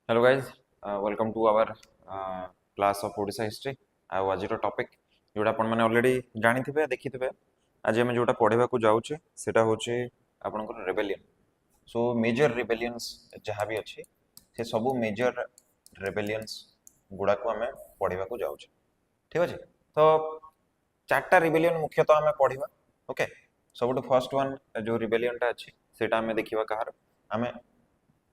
Hello guys welcome to our class of Odisha history आज topic जोटा आपण मैंने ऑलरेडी जानी थे देखी थे आज आम जोटा पढ़ा जाऊे सेटा हूँ आपंकर रेबेलियन सो मेजर रिबेलियंस जहाँ भी अच्छी से सब मेजर रेबेलियंस गुड़ा को आम पढ़ा जाऊे ठीक अच्छे तो चार्टा रिबेलियन मुख्यतः आम पढ़ा ओके सब फर्स्ट वन जो रिबेलियनटा अच्छी से देखा कहार आम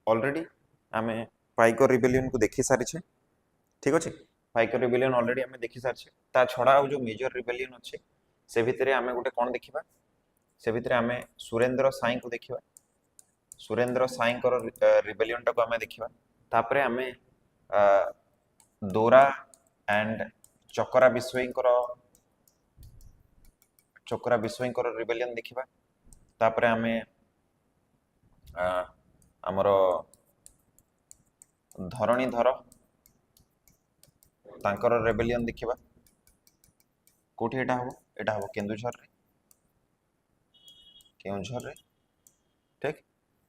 ऑलरेडी आम पाइक रिबेलियन को देखी सारी ठीक अच्छे पाइक रिबेलियन ऑलरेडी आम देखी सारी ता छड़ा जो मेजर रिबेलियन अच्छे से भितर आम गोटे कौन देखा से भितर आम सुरेंद्र साई को देखा सुरेंद्र साई रिबेलियन टाक आम देखा तापर आम दोरा एंड चकरा विश्वईंकर रिबेलियन देखा तापर आम आमर धरणीधर तांकर रेबेलियन देखा कोठी एटा हम केन्दुझर रे ठीक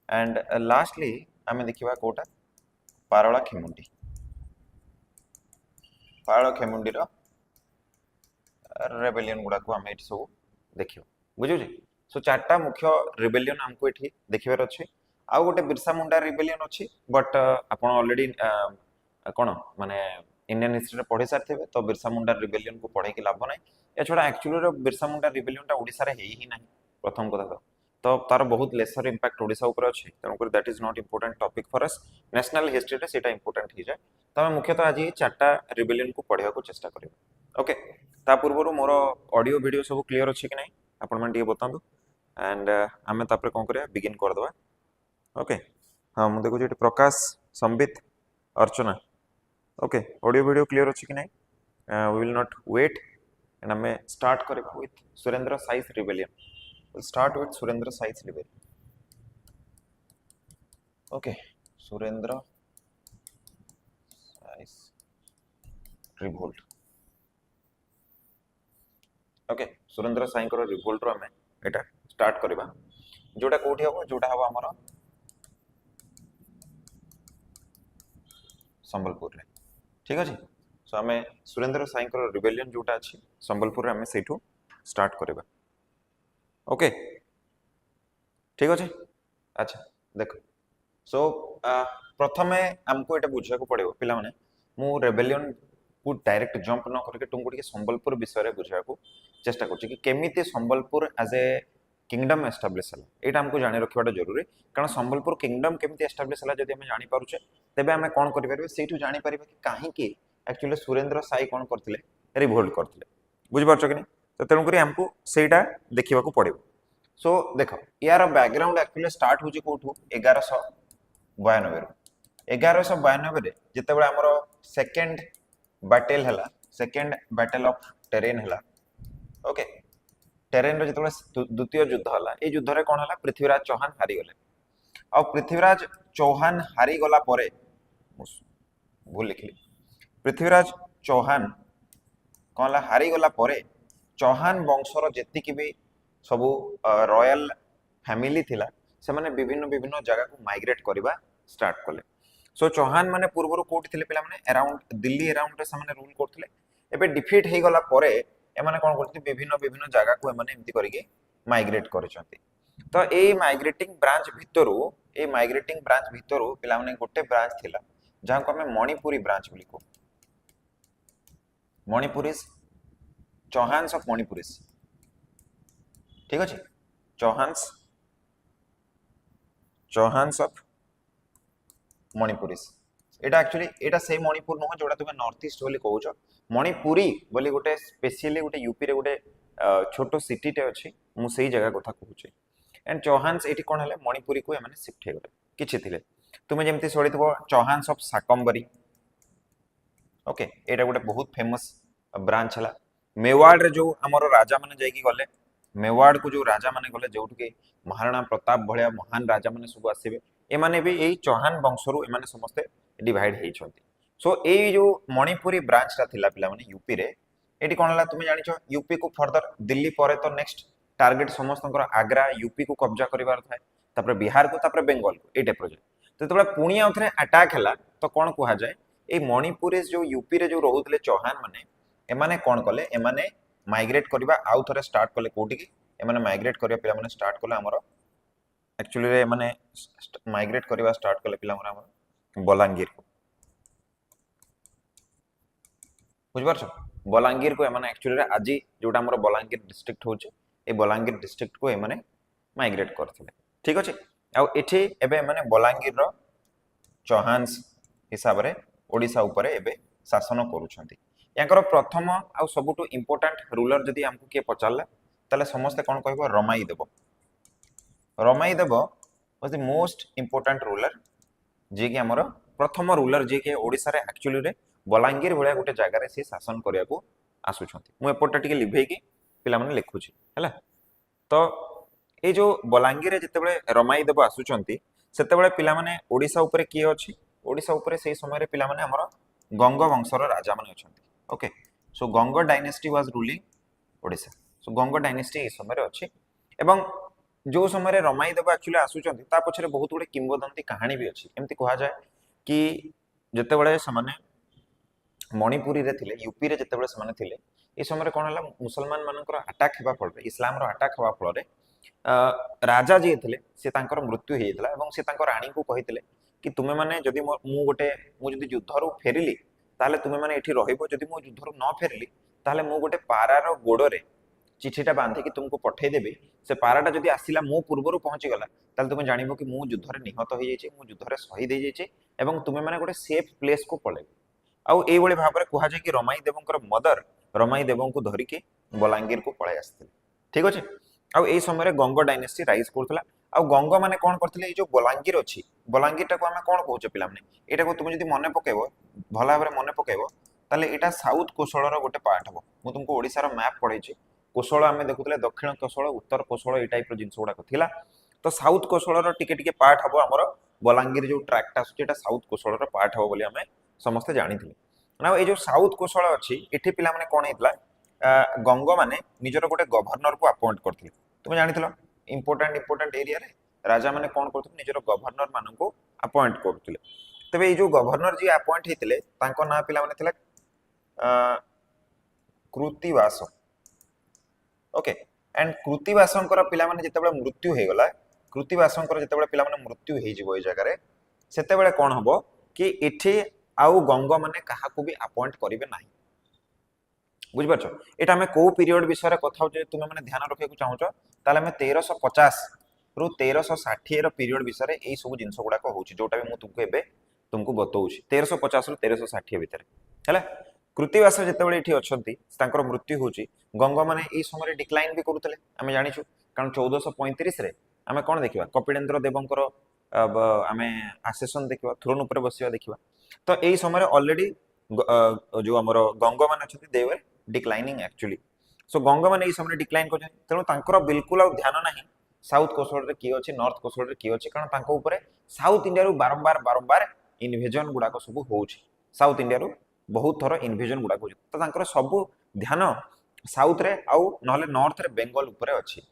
एंड लास्टली आम देखा कोटा पारला खेमुंडी रेबेलियन गुड़ा को आम ये सब देखा बुझे सो चार्टा मुख्य रिबेलियन आमको ये देखार अच्छे आउ गोटे बिरसा मुंडा रिबेलियन अच्छी बट आप ऑलरेडी कौन माने इंडियन हिस्ट्री पढ़ी सारी थे तो बिरसा मुंडा रिबेलियन को पढ़े लाभ ना या छड़ा एक्चुअली बिरसा मुंडा रिबेलियन ओडिशा रे ही ना प्रथम कथा तो तार बहुत लेसर इंपैक्ट ओडिशा ऊपर अच्छे तेणुकर that is not important topic for us national history रे सेटा इंपोर्टेंट हो जाए तो आम मुख्यतः आज चार्टा रिबेलियन को पढ़ा चेष्टा करिबा ओके ता पूर्व मोर ऑडियो वीडियो सब क्लियर अच्छे कि नहीं आपण मन बतातु एंड आम तापर कौन करिया बिगिन कर दवा ओके हाँ मुझे देखो ये Prakash Sambit Archana okay audio video clear अच्छी कि नहीं we will not wait and आम स्टार्ट करबा with Surendra Sai's rebellion start with Surendra Sai's rebellion okay Surendra Sai's revolt okay Surendra Sai revolt आम एटा स्टार्ट करबा जोटा कोठी हम जोटा हम आमर संबलपुर रे ठीक अच्छे सो आम सुरेंद्र साई रिबेलियन जोटा अच्छी संबलपुर आम से स्टार्ट करवा ओके ठीक अच्छे अच्छा देखो सो प्रथमे आमको ये बुझा पड़ो पिला माने मु रेबेलियन को डायरेक्ट जंप न करके तुमको संबलपुर विषय बुझा चेष्टा करमी Sambalpur as a kingdom establish है यहाँ आमको जानी रखा जरूरी कारण संबलपुर किंगडम केमी एस्टाब्लिश है जब आम जापारे तेज आम कौन करें जापर कि कहीं एक्चुअली सुरेंद्र साई कौन करते रिवोल्ट करते बुझीपार कि नहीं तो तेणुक आमको सहीटा देखा पड़ो सो देख यार बैकग्राउंड एक्चुअली स्टार्ट हो कौटू 1192 जिते आमर सेकेंड बैटेल है सेकेंड बैटेल ऑफ टेरेन है ओके टेरेन रो जो द्वितीय युद्ध है ये युद्ध रे कौन है पृथ्वीराज चौहान हारीगले आ पृथ्वीराज चौहान हारीगला भूल लिखली पृथ्वीराज चौहान कौन हारीगला चौहान वंशर जी भी सबू रॉयल फैमिली थिला से माने विभिन्न विभिन्न जगह को माइग्रेट करवा स्टार्ट कले सो चौहान माने पूर्व कोठी थिले पिला माने अराउंड दिल्ली अराउंड रे सामने रूल करथिले एबे डिफीट हे गला परे एमाने कोन करथि विभिन्न विभिन्न जगह को एमाने एमति करिके माइग्रेट करछथि तो ए माइग्रेटिंग ब्रांच भितरु पिला माने गोटे ब्रांच थिला जहां को हमें मणिपुरी ब्रांच बोली को मणिपुरीज चौहान्स ऑफ मणिपुरीज ठीक अच्छे चौहान्स ऑफ मणिपुरीज एटा एक्चुअली एटा से मणिपुर नुह जोटा तुम नॉर्थ ईस्ट बोली कहूछ मणिपुरी बोली गोटे स्पेशली गोटे यूपी रे गोटे छोटो सिटी टे अच्छी मु सही जगह कथा कहूचे एंड चौहान्स एटी कोन हले मणिपुरी को एमाने शिफ्ट हे गले किछि थिले तुमे जेमति सोडिथबो चौहान्स ऑफ साकम्बरी ओके एटा गोटे बहुत फेमस ब्रांच हला मेवाड़ रे जो हमर राजा माने जाई की गले मेवाड़ को जो राजा माने गले जोटु के महाराणा प्रताप भलिया महान राजा माने सब आसीबे एमाने भी यही चौहान वंशरू एमाने समस्ते डिवाइड होइछंती सो ए जो मणिपुरी ब्रांच ता थिला पिला माने यूपी रे एटी कोन हला तुमे जानिछो यूपी को फर्दर दिल्ली परे तो नेक्स्ट टारगेट समस्त आग्रा यूपी को कब्जा करिवार थाए तापर बिहार को तापर बंगाल को ए टाइप रो ଯେତେବେଳେ ପୁଣି ଆଉ ଥରେ ଆଟାକ୍ ହେଲା ତ କ'ଣ କୁହାଯାଏ ଏଇ ମଣିପୁରରେ ଯୋଉ ୟୁପିରେ ଯୋଉ ରହୁଥିଲେ ଚୌହାନ ମାନେ ଏମାନେ କ'ଣ କଲେ ଏମାନେ ମାଇଗ୍ରେଟ୍ କରିବା ଆଉ ଥରେ ଷ୍ଟାର୍ଟ କଲେ କୋଉଠିକି ଏମାନେ ମାଇଗ୍ରେଟ୍ କରିବା ପିଲାମାନେ ଷ୍ଟାର୍ଟ କଲେ ଆମର एक्चुअली रे माने माइग्रेट करवा स्टार्ट कले पिला हमरा बलांगीर को बुझ पारछ बलांगीर को एमाने एक्चुअली रे आज जोटा हमर बलांगीर डिस्ट्रिक्ट होचे ए बलांगीर डिस्ट्रिक्ट को एमाने माइग्रेट करथिले ठीक अछि आ एठी एबे माने बलांगीर रो चौहान्स हिसाब रे ओडिसा ऊपर एबे शासन करूछंती याकर प्रथम आ सबुटु इंपोर्टेंट रूलर जदी हमकु के पचारला तले समस्त कोन कहबो Ramai Deb Ramai Dev was the most important ruler जे कि हमर प्रथम रूलर जे कि ओडिसा रे एक्चुअली रे बलांगीर भलिया गोटे जगह रे से शासन करिया को आसुछंती मु एपोर्ट टिके लिभे की पिला माने लिखुची हैला तो ए जो बलांगीर रे जते बेले रमाई देव आसुछंती सेते बेले पिला माने ओडिसा ऊपर की अछि ओडिसा ऊपर सेही समय रे पिला माने हमर गंग वंशर राजा माने अछंती okay so Ganga dynasty was ruling Odisha so Ganga dynasty ए समय रे अछि एवं जो समय रमाई देव एक्चुअली आसुचंती ता पछरे बहुत गुडे किंवदंती कहानी भी अछि एमती कहा जाय कि जते बेले समाने मणिपुरी रे थिले यूपी रे जते बेले समाने थिले ए समय कोन हला मुसलमान मानकर अटैक हेबा फल इस्लाम रो अटैक हेबा फल रे राजा जे थिले से तांकर मृत्यु हे जेतला एवं से तांकर रानी को कहितले कि तुमे माने जदी मु जदी युद्ध रो फेरिली ताले तुमे माने एठी रहिबो जदी मु युद्ध रो न फेरिली ताले मु गोटे पारा रो गोडो रे चिठीटा बांधे कि तुमको पठे देबे से पाराटा जदी आसिला मो पूर्वरु पहुंची गला ताले तुमे जानिबो कि मु युद्ध रे निहत होई जायछि मु युद्ध रे शहीद होई जायछि एवं तुमे माने गोटे सेफ प्लेस को पळे आउ एई बळी भाबरे कुहा जाय कि रमाई देवंकर मदर रमाई देवं को धरि के बलांगीर को पळे आस्थिले ठीक अछि आउ एई समय रे गंग डायनेस्टी राइज करथला आउ गंग माने कोन करथिले ए जो बलांगीर अछि बलांगीरटा को हमें कोन कहउछे पिला माने एटा को तुमे जदी मने पकेबो भला भाबरे मने पकेबो ताले एटा साउथ कोसळ रो गोटे पार्ट हबो मु तुमको ओडिसा रो मैप पढैछि कोसळ आमे देखुतले दक्षिण कोसळ उत्तर कोसळ ए टाइप रो जिंस गुडा थिला तो साउथ कोसळ रो टिके टिके पार्ट हबो हमर बलांगीर जो ट्रैक्ट आसुची एटा साउथ कोसळ रो पार्ट हबो बोली हमें समस्त जानिथिले ना ए जो साउथ कोसळ अछि एठी पिला माने कोन हेतला गंग माने निजरो गोटे गवर्नर को अपॉइंट करथिले तुमे जानिथिलो इंपोर्टेंट एरिया रे राजा माने कोन करथिले निजरो गवर्नर मानन को अपॉइंट करथिले तबे ए जो गवर्नर जी अपॉइंट हेतिले तांको ना पिला माने थिला कृतिवास ओके एंड कृतिवासंकर पिला माने जते बेले मृत्यु हे गला कृतिवासंकर जते बेले पिला माने मृत्यु हे जिवो ए जगह रे सेते बेले कोन हबो कि एठी आउ गंग माने काहा को भी अपॉइंट करिवे नाही बुझ परछो एटा हमें को पीरियड विषय रे कथा होचे तुमे माने ध्यान रखे को चाहूचो ताले हमें 1350 रु 1360 रो पीरियड विषय रे एई सब जिंस गुडा को होची जोटा भी मु तुमको बतौची 1350 रु 1360 भीतर हैला कृतिवास जते बेले एठी अछंती तांकर मृत्यु होची गंग माने एई समय रे डिक्लाइन भी करूतले हमें जानिछु कारण 1435 रे हमें कोन देखिबा कपिलेंद्र देवंकर हमें आसेसन देखिबा थ्रोन ऊपर बसिबा देखिबा तो एई समय रे ऑलरेडी जो हमर गंग माने अछंती दे वर डिक्लाइनिंग एक्चुअली सो गंग माने एई समय डिक्लाइन करछन तेनो तांकर बिल्कुल आ ध्यान नाही साउथ कोसळ रे की अछि नॉर्थ कोसळ रे की अछि कारण तांको ऊपर साउथ इंडिया रु बारंबार इन्वेजन गुडा को सब होउछि साउथ इंडिया रु बहुत थोर इन्वेजन गुडा को तो तांकर सब ध्यान साउथ रे आउ नहले नॉर्थ रे बेंगल ऊपर अछि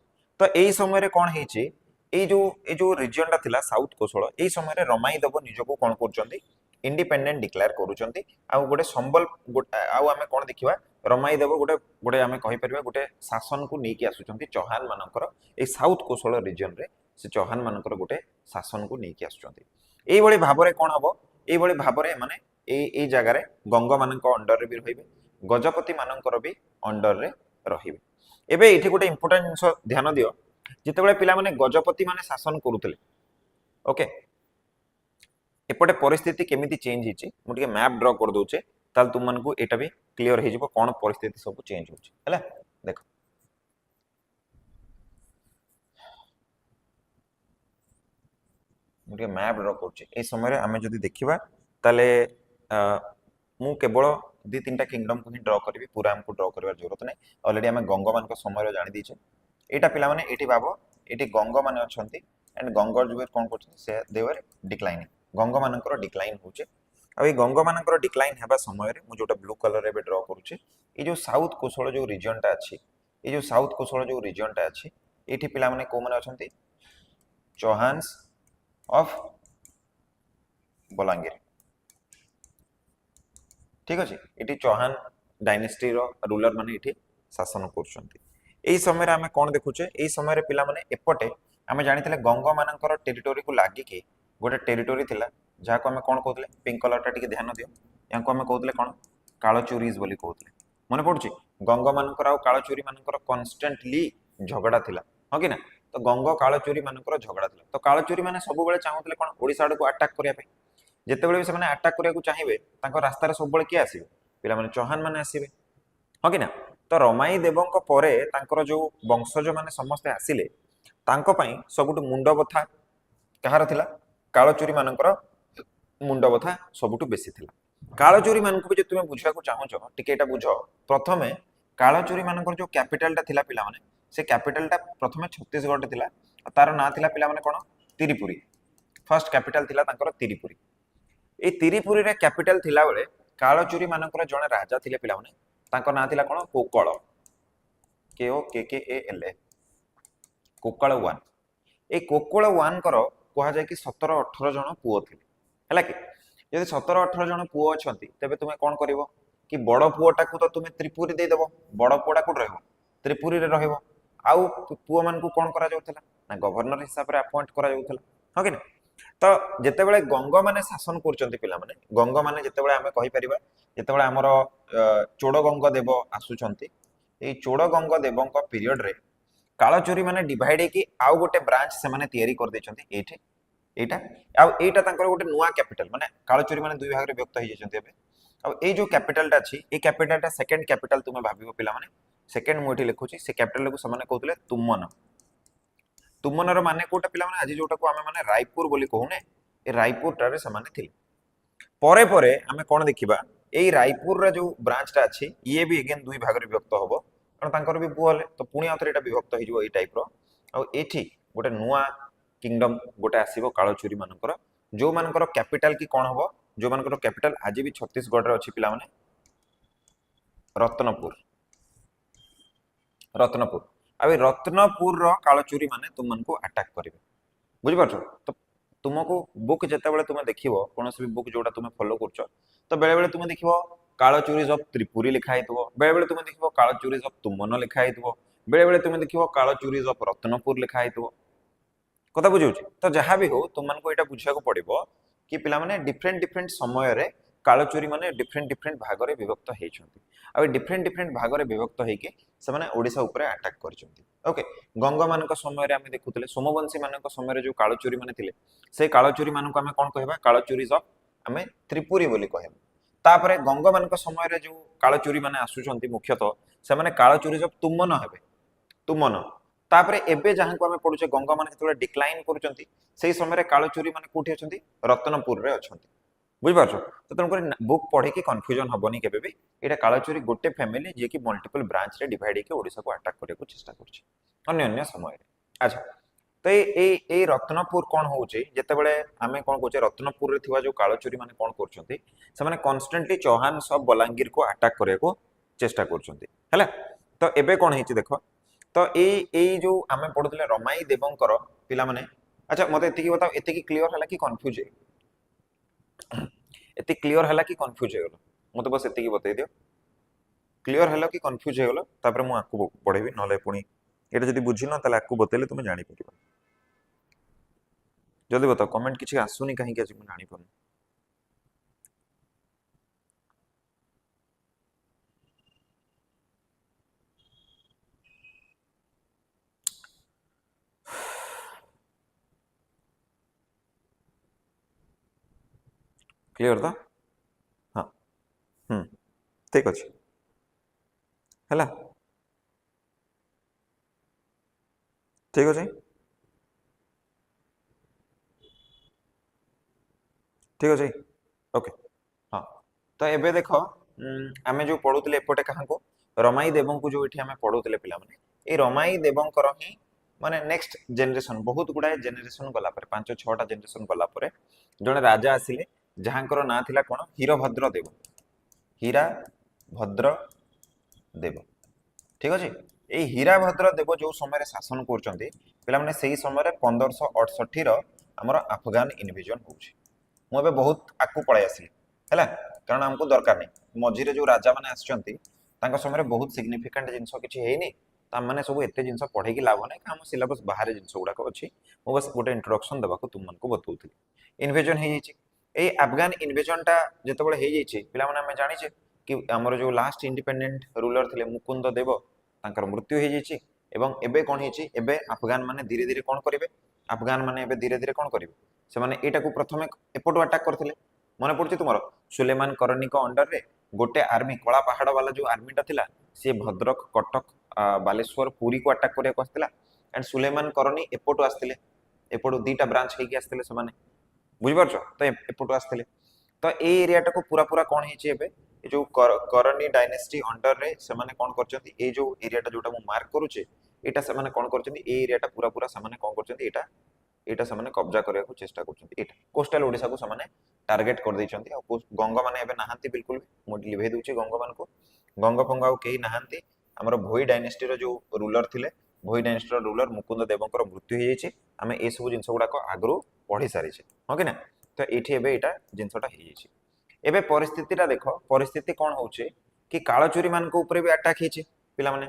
तो एई समय रे कोन हेछि ए जो रीजन ता थिला साउथ कोसळ एई समय रे रमाई देव निजको कोन करचंती इंडिपेंडेंट डिक्लेयर करूचंती आउ गोटे संबल आउ हमें कोन देखिबा रमाई देव गोटे हमें कहि परबा गोटे शासन को नेकी आसुचंती चौहान मानकर ए साउथ कोसळ रीजन रे से चौहान मानकर गोटे शासन को नेकी आसुचंती एई बळी भाबरे कोन हबो एई बळी भाबरे माने ए जगह रे गंग मानक अंडर रे भी रहिबे गजपति मानकर भी अंडर रे रहिबे एबे एठी गोटे इंपोर्टेंट जिंस ध्यान दियो जते बेले पिला माने गजपति माने शासन करूतले ओके एपटे परिस्थिति केमिति चेंज हिची मु टिके मैप ड्रा कर दोचे ताल तुम मन को एटा भी क्लियर हे जिवो कोन परिस्थिति सब चेंज होची हैला देखो मु टिके मैप ड्रा करची ए समय रे हमें जदी देखिबा ताले मु केवल 2-3टा किंगडम को ही ड्रा करबी पूरा हमको ड्रा करबार जरूरत नै ऑलरेडी हमें गंग मान को समय रे जानि दिछे एटा पिला माने एठी भाबो एठी गंग माने अछंती एंड गंग जुबे कोन करछन से देवर डिक्लाइनिंग गंग मानकर डिक्लाइन होचे आ ए गंग मानकर डिक्लाइन हेबा समय रे मु जोटा ब्लू कलर रे ड्रा करूचे ए जो साउथ कोसळ जो रीजन ता अछि ए जो साउथ कोसळ जो रीजन ता अछि एठी पिला माने को माने अछंती चौहान्स ऑफ बलांगीर ठीक अच्छे ये चौहान डायनेस्टी रूलर माने ये शासन कर समय आम कौन देखुचे यही समय पिला माने एपटे आम जानी गंग मान टेरिटोरी को लगिकी गोटे टेरिटोरी थिला जहाँ को आम कौन कहते पिंक कलर टा ध्यान दियो या आम कहते कौन कालचोरीज बोली कहते मन पड़ुची गंग मानकर आउ कालचोरी मानकर कन्स्टेंटली झगड़ा थिला हाँ कि ना तो गंग कालचोरी मानकर झगड़ा थिला तो कालचोरी माने सब बेले चाहूले कौन ओडिशा आड़ को अटैक करने जितेबाला भी से अटैक करने चाहिए रास्तार सब किए आसवे पे चौहान मैंने आसवे हाँ कि ना तो रमाई देवों पर जो वंशज मैंने समस्ते आसिले सबुठ मुंड बथा कहार थिला कालचोरी मानकर मुंड बथा सबुठ बेसी थिला कालचोरी मानक भी तुम बुझा चाहूच टिके बुझ प्रथमे कालचोरी मानकर जो कैपिटल टा थिला पिला माने से कैपिटल टा प्रथमे छत्तीसगढ़ थिला तार ना थिला पिला माने कोन तिरिपुरी फर्स्ट कैपिटल थिला तांकर तिरिपुरी ए तिरिपुरी रे कैपिटल थिला बेले कालचोरी मानकर जने राजा थिले पिला माने तांकर ना थिला कोन कोकळ KOKKAL कोकळ 1 ए कोकळ 1 कर कहा जाय कि 17 18 जन पुओ थिले हला कि यदि 17 18 जन पुओ अछंती तबे तुमे कोन करिवो कि बड़ पुओटा को तो तुमे त्रिपुरी दे देबो बड़ पुओटा को रहबो त्रिपुरी रे रहबो आउ पुओ मान को कोन करा जाउथला ना गवर्नर हिसाब रे अपॉइंट करा जाउथला हो कि ना तो जेतेबेले गंग माने शासन करचंती पिला माने गंग माने जेतेबेले आमे कहि परिबा जेतेबेले हमर चोडगंग देव आसुचंती ए चोडगंग देवंक पीरियड रे कालचोरी माने डिवाइड की आउ गोटे ब्रांच से माने तयारी कर देचंती एठे एटा आ एटा तांकर गोटे नुवा कैपिटल माने कालचोरी माने दुई भाग रे व्यक्त होई जेचंती एबे आ ए जो कैपिटल टा अछि ए कैपिटल टा सेकंड कैपिटल तुमे भाबिबो पिला माने सेकंड मुठी लिखुची से कैपिटल को समान कहउतले तुमन तुमनर माने कोटा पिला माने आज जोटा को आमे माने रायपुर बोली कहूने ए रायपुर टारे समान थिले परे परे आमे कोन देखिबा एई रायपुर रे जो ब्रांच टा अछि ये भी अगेन दुई भाग रे विभक्त होबो कारण तांकर भी बुहले तो पुणी आथरे एटा विभक्त होई जबो ए टाइप रो आ एठी गोटे नुवा किंगडम गोटे आसीबो कालचोरी मानकर जो मानकर कैपिटल की कोन होबो जो मानकर कैपिटल आज भी छत्तीसगढ़ रे अछि पिला माने रत्नपुर रत्नपुर अब रत्नपुर रो कालचोरी माने तुम मन को अटैक करिवे बुझि पाछो तो तुमको बुक जेते बेले तुमे देखिबो कोनोसी भी बुक जोटा तुमे फॉलो करछो तो बेले बेले तुमे देखिबो कालचोरीज ऑफ त्रिपुरी लिखा हेतबो बेले बेले तुमे देखिबो कालचोरीज ऑफ तुमन लिखा हेतबो बेले बेले तुमे देखिबो कालचोरीज ऑफ रत्नपुर लिखा हेतबो कथा बुझौछि तो जहां भी हो तुम मन को एटा बुझिया को पड़िबो कि पिला माने डिफरेंट डिफरेंट समय रे कालचोरी माने डिफरेंट डिफरेंट भाग रे विभक्त हेछंती आ डिफरेंट डिफरेंट भाग रे विभक्त हेके से माने ओडिसा ऊपर अटैक करछंती ओके गंगा मान समय रे आमे देखुतले सोमवंशी मान समय रे जो कालचोरी माने थिले से कालचोरी मान को आमे कोन कहबा कालचोरीज ऑफ आमे त्रिपुरी बोली कहबा तापरे गंगा मान समय रे जो कालचोरी माने आसुचंती मुख्यतः से माने कालचोरीज ऑफ तुमन हेबे तुमन तापरे एबे जहां को आमे पढुचे गंगा मान जेतले डिक्लाइन करूचंती सेही समय रे कालचोरी माने कोठी अछंती रत्नपुर रे अछंती बुझ पाछो तो तुमको बुक पढ़े कि कंफ्यूजन हबनी केबे भी एटा कालचोरी गोटे फैमिली जे कि मल्टीपल ब्रांच रे डिवाइड के ओडिसा को अटैक करे को चेष्टा करछि अन्य अन्य समय रे अच्छा तो ए रत्नपुर कोन होउचे जते बेले आमे कोन कहउचे रत्नपुर रे थिवा जो कालचोरी माने कोन करछंती से माने कांस्टेंटली चौहान सब बलांगीर को अटैक करे को चेष्टा करछंती हैला तो एबे कोन हेछि देखो तो ए जो आमे पढुतले रमाई देवंकर पिला माने अच्छा मते एति की बताओ एति की क्लियर हला कि कंफ्यूज है एति क्लियर हला कि कंफ्यूज हे गलो मते बस एति की बतै दियो क्लियर हला कि कंफ्यूज हे गलो तापर मु आकु पढेबी नले पुनी एटा जदी बुझी न तले आकु बतेले तुमे जानि परिबो जल्दी बताओ कमेंट किछि आसुनी काहे कि आज मु जानि पन क्लियर था हाँ ठीक अच्छे है ठीक अच्छे ठीक अच्छे ओके हाँ तो एबे देखो आमे जो पढ़ुतले एपटे कहाँ को रमाई देवं को जो आमे पढ़ुतले पिला माने ए रमाई देवंकर ही माने नेक्स्ट जनरेशन बहुत गुडाए जनरेशन गला पर 5-6टा जनरेशन गला पर जने राजा आसिले जहाँकर ना थिला कोन हीरभद्र देव हीरा भद्र देव ठीक अच्छे ये हीराभद्र देव जो समय शासन कर पिला माने सेही समय 1568 रो हमर अफगान इन्वेजन होउछि मुझे बहुत आकु पळाई आसिली हैला कारण हमको दरकार नहीं मझिरे जो राजा माने आछंती तांका समय बहुत सिग्निफिकेंट जिनस किछि हेइनी ताम माने सब एते जिनस पढे कि लाभ नै हम सिलेबस बाहर जिनस गुडा को अछि मो बस गोटे इंट्रोडक्शन देबा को तुम मन को बतौतली इन्वेजन हे जाइछि ए अफगान इन्वेजन टा जेतेबेले हे जाइछि पिला माने हम जानि छे कि हमर जो लास्ट इंडिपेंडेंट रूलर थिले मुकुंद देव तांकर मृत्यु हे जाइछि एवं एबे कोन हेछि एबे अफगान माने धीरे धीरे कोन करिवे अफगान माने एबे धीरे धीरे कोन करिवे से माने एटा को प्रथमे एपटो अटैक करथिले मने पड़छि तुमरो सुलेमान करनी को अंडर रे गोटे आर्मी कला पहाड़ वाला जो आर्मीटा थिला से भद्रक कटक बालेश्वर पुरी को अटैक करिया आस्तिला एंड सुलेमान करनी एपटो आस्तिले एपटो दीटा ब्रांच हेकि आस्तिले से माने बुझि परछो तो एपटो आस्तिले तो ए एरियाटा को पूरा पूरा कोन हेछि एबे ए जो करनी डायनेस्टी अंडर रे से माने कोन करछंती ए जो एरियाटा जोटा मु मार्क करूचे एटा से माने कोन करछंती ए एरियाटा पूरा पूरा से माने कोन करछंती एटा एटा से माने कब्जा करिया को चेष्टा करछंती एटा कोस्टल ओडिसा को से माने टारगेट कर दैछंती आ गंग माने एबे नाहंती बिल्कुल मो लिभे दोछि गंग मान को गंग फंग आ केही नाहंती हमर भोई डायनेस्टी रो जो रूलर थिले भोई डायनेस्टी रो रूलर मुकुंद देवकर मृत्यु हे जायछि हमें ए सब जिंस गुडा को आगरो पढी सारि छै हो कि ना तो एठी एबे एटा जिंसटा हे जायछि एबे परिस्थितिटा देखो परिस्थिति कोन होउछे कि काळचोरी मान को ऊपर भी अटैक हेछि पिला माने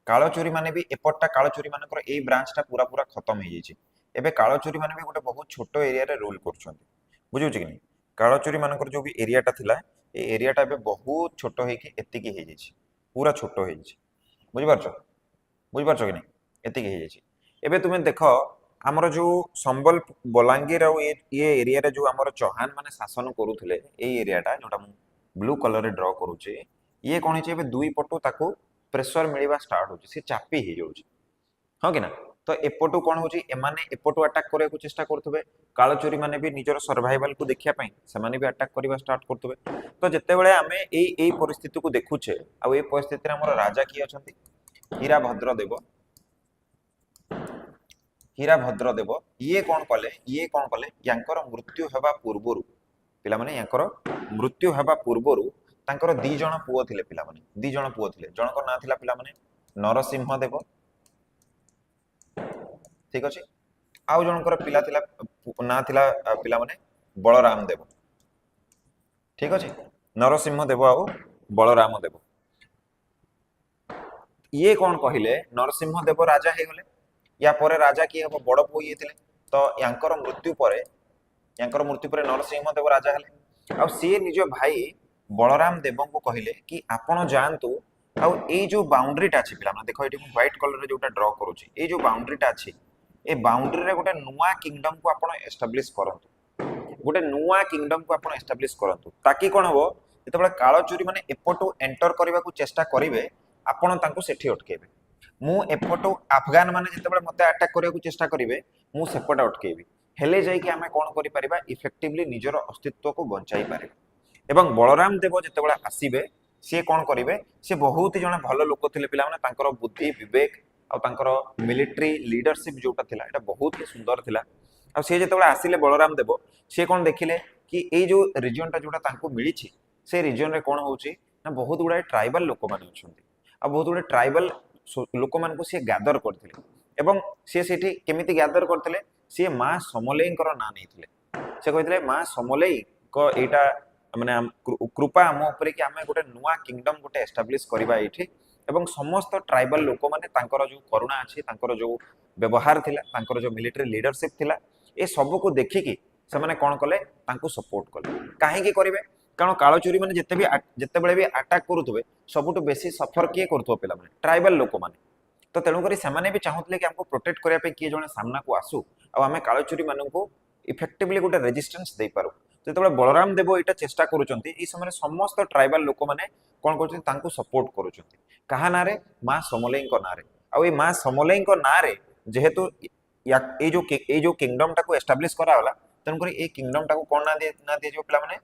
काळचोरी माने भी एपटटा काळचोरी मानकर ए ब्रांचटा पूरा पूरा खत्म हे जायछि एबे काळचोरी माने भी गोटे बहुत छोटो एरिया रे रूल करछन्ती बुझुछि कि नहीं काळचोरी मानकर जो भी एरियाटा थिला ए एरियाटा एबे बहुत छोटो हे कि एतिकी हे जायछि पूरा छोटो हे जायछि बुझि पारछो कि नहीं एतिकी हे जायछि एबे तुमे देखो हमर जो संबल बलांगीर और ये एरिया रे जो हमर चौहान माने शासन करूथिले ए एरियाटा जोटा ब्लू कलर रे ड्रॉ करूचे ये कोन हे एबे दुई पटो ताको प्रेशर मिलिबा स्टार्ट होची से चापी हे जाउची हां कि ना तो एपटो कोन होची एमाने एपटो अटैक करे को चेष्टा करथबे काळचोरी माने भी निजर सर्वाइवल को देखिया पई से माने भी अटैक करबा स्टार्ट करथबे तो जत्ते बेले हमें एई परिस्थिति को देखुचे आ ए परिस्थिति रे हमर राजा की अछंती हीराभद्र देव हीराभद्र देव ये कौन कले यांकर मृत्यु हेबा पूर्वरु पिला माने यांकर मृत्यु हेबा पूर्वरु तांकर दी जण पुओ थिले पिला माने दी जण पुओ थिले जणकर ना थिला पिला माने नरसिंह देव ठीक अछि आउ जणकर पिला थिला ना थिला पिला माने बलराम देव ठीक अछि नरसिंह देव आउ बलराम देव ये कौन कहिले नरसिंह देव राजा हे गले या परे राजा की हम बड़ पु ये थिले तो यांकर मृत्यु परे नरसिंह देव राजा हले आ सी निज भाई बलराम देव को कहिले कि आपण जानतु आ ए जो बाउंड्रीटा अछि पिला माने देखो एठी मु व्हाइट कलर रे जोटा ड्रॉ करूची ए जो बाउंड्रीटा अछि ए बाउंड्री रे गोटे नुवा किंगडम को आपण एस्टैब्लिश करंतु गोटे नुवा किंगडम को आपण एस्टैब्लिश करंतु ताकि कोन हो जेतबे काळचोरी माने एपटो एंटर करबा को चेष्टा करिवे आपण तांको सेठी अटकेबे मु एपटो अफगान माने जेतबे मते अटैक करिया को चेष्टा करिवे मु सेपट अटकेबी हेले जाई कि हमें कोन करि परिबा इफेक्टिवली निजर अस्तित्व को बंचाई पारिबा एवं बलराम देव जेतबे आसीबे से कोन करिवे से बहुत जण भलो लोक थिले पिला माने तांकर बुद्धि विवेक आ तांकर मिलिटरी लीडरशिप जोटा थिला एटा बहुत ही सुंदर थिला आ से जेतबे आसीले बलराम देव से कोन देखिले कि ए जो रीजनटा जोटा तांको मिली छि से रीजन रे कोन होउची ना बहुत गुडा ट्राइबल लोक माने अछंती आ बहुत गुडा ट्राइबल लोक मान को से गैदर करथिले एवं से सेठी केमिति गैदर करथिले से मां समलेईकर ना नैथिले से कहिथिले मां समलेई को एटा माने कृपा हम ऊपर कि हमें गोटे नुआ किंगडम गोटे एस्टैब्लिश करबा एठी एवं समस्त ट्राइबल लोक माने तांकर जो करुणा अछि तांकर जो व्यवहार थिला तांकर जो मिलिटरी लीडरशिप थिला ए सब को देखि कि से माने कोन कले तांको सपोर्ट कले काहे कि करिवे कारण काळचोरी माने जत्ते बेले भी अटैक करूथबे सबुटु बेसी सफर किए करथो पिला माने ट्राइबल लोक माने तो तेणु करी सेमाने भी चाहूतले कि हमको प्रोटेक्ट करिया पे किए जने सामना को आसु आ हमें काळचोरी मानन को इफेक्टिवली गोटे रेजिस्टेंस दे पारो जेतबे बलराम देव एटा चेष्टा करूचंती ई समय समस्त ट्राइबल लोक माने कोन करचंती तांको सपोर्ट करूचंती कहा नारे मां समलेई को नारे आ ए मां समलेई को नारे जेहेतु ए जो किंगडम टाको एस्टैब्लिश करा होला तेणु करी ए किंगडम टाको कोन ना दे जो पिला माने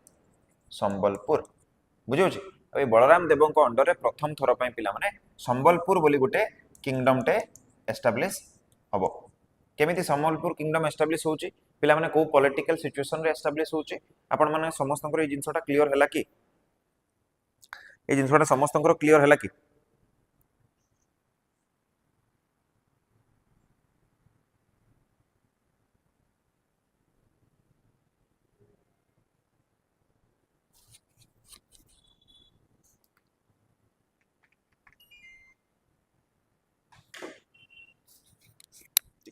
संबलपुर बुझौछि ए बलराम देव को अंडर रे प्रथम थर पय पिला माने संबलपुर बोली गोटे किंगडम टे एस्टैब्लिश हबो केमिति संबलपुर किंगडम एस्टैब्लिश होउछि पिला माने को पॉलिटिकल सिचुएशन रे एस्टैब्लिश होउछि आपण माने समस्तंकर ए जिंसटा क्लियर हैला कि ए जिंसटा समस्तंकर क्लियर हैला कि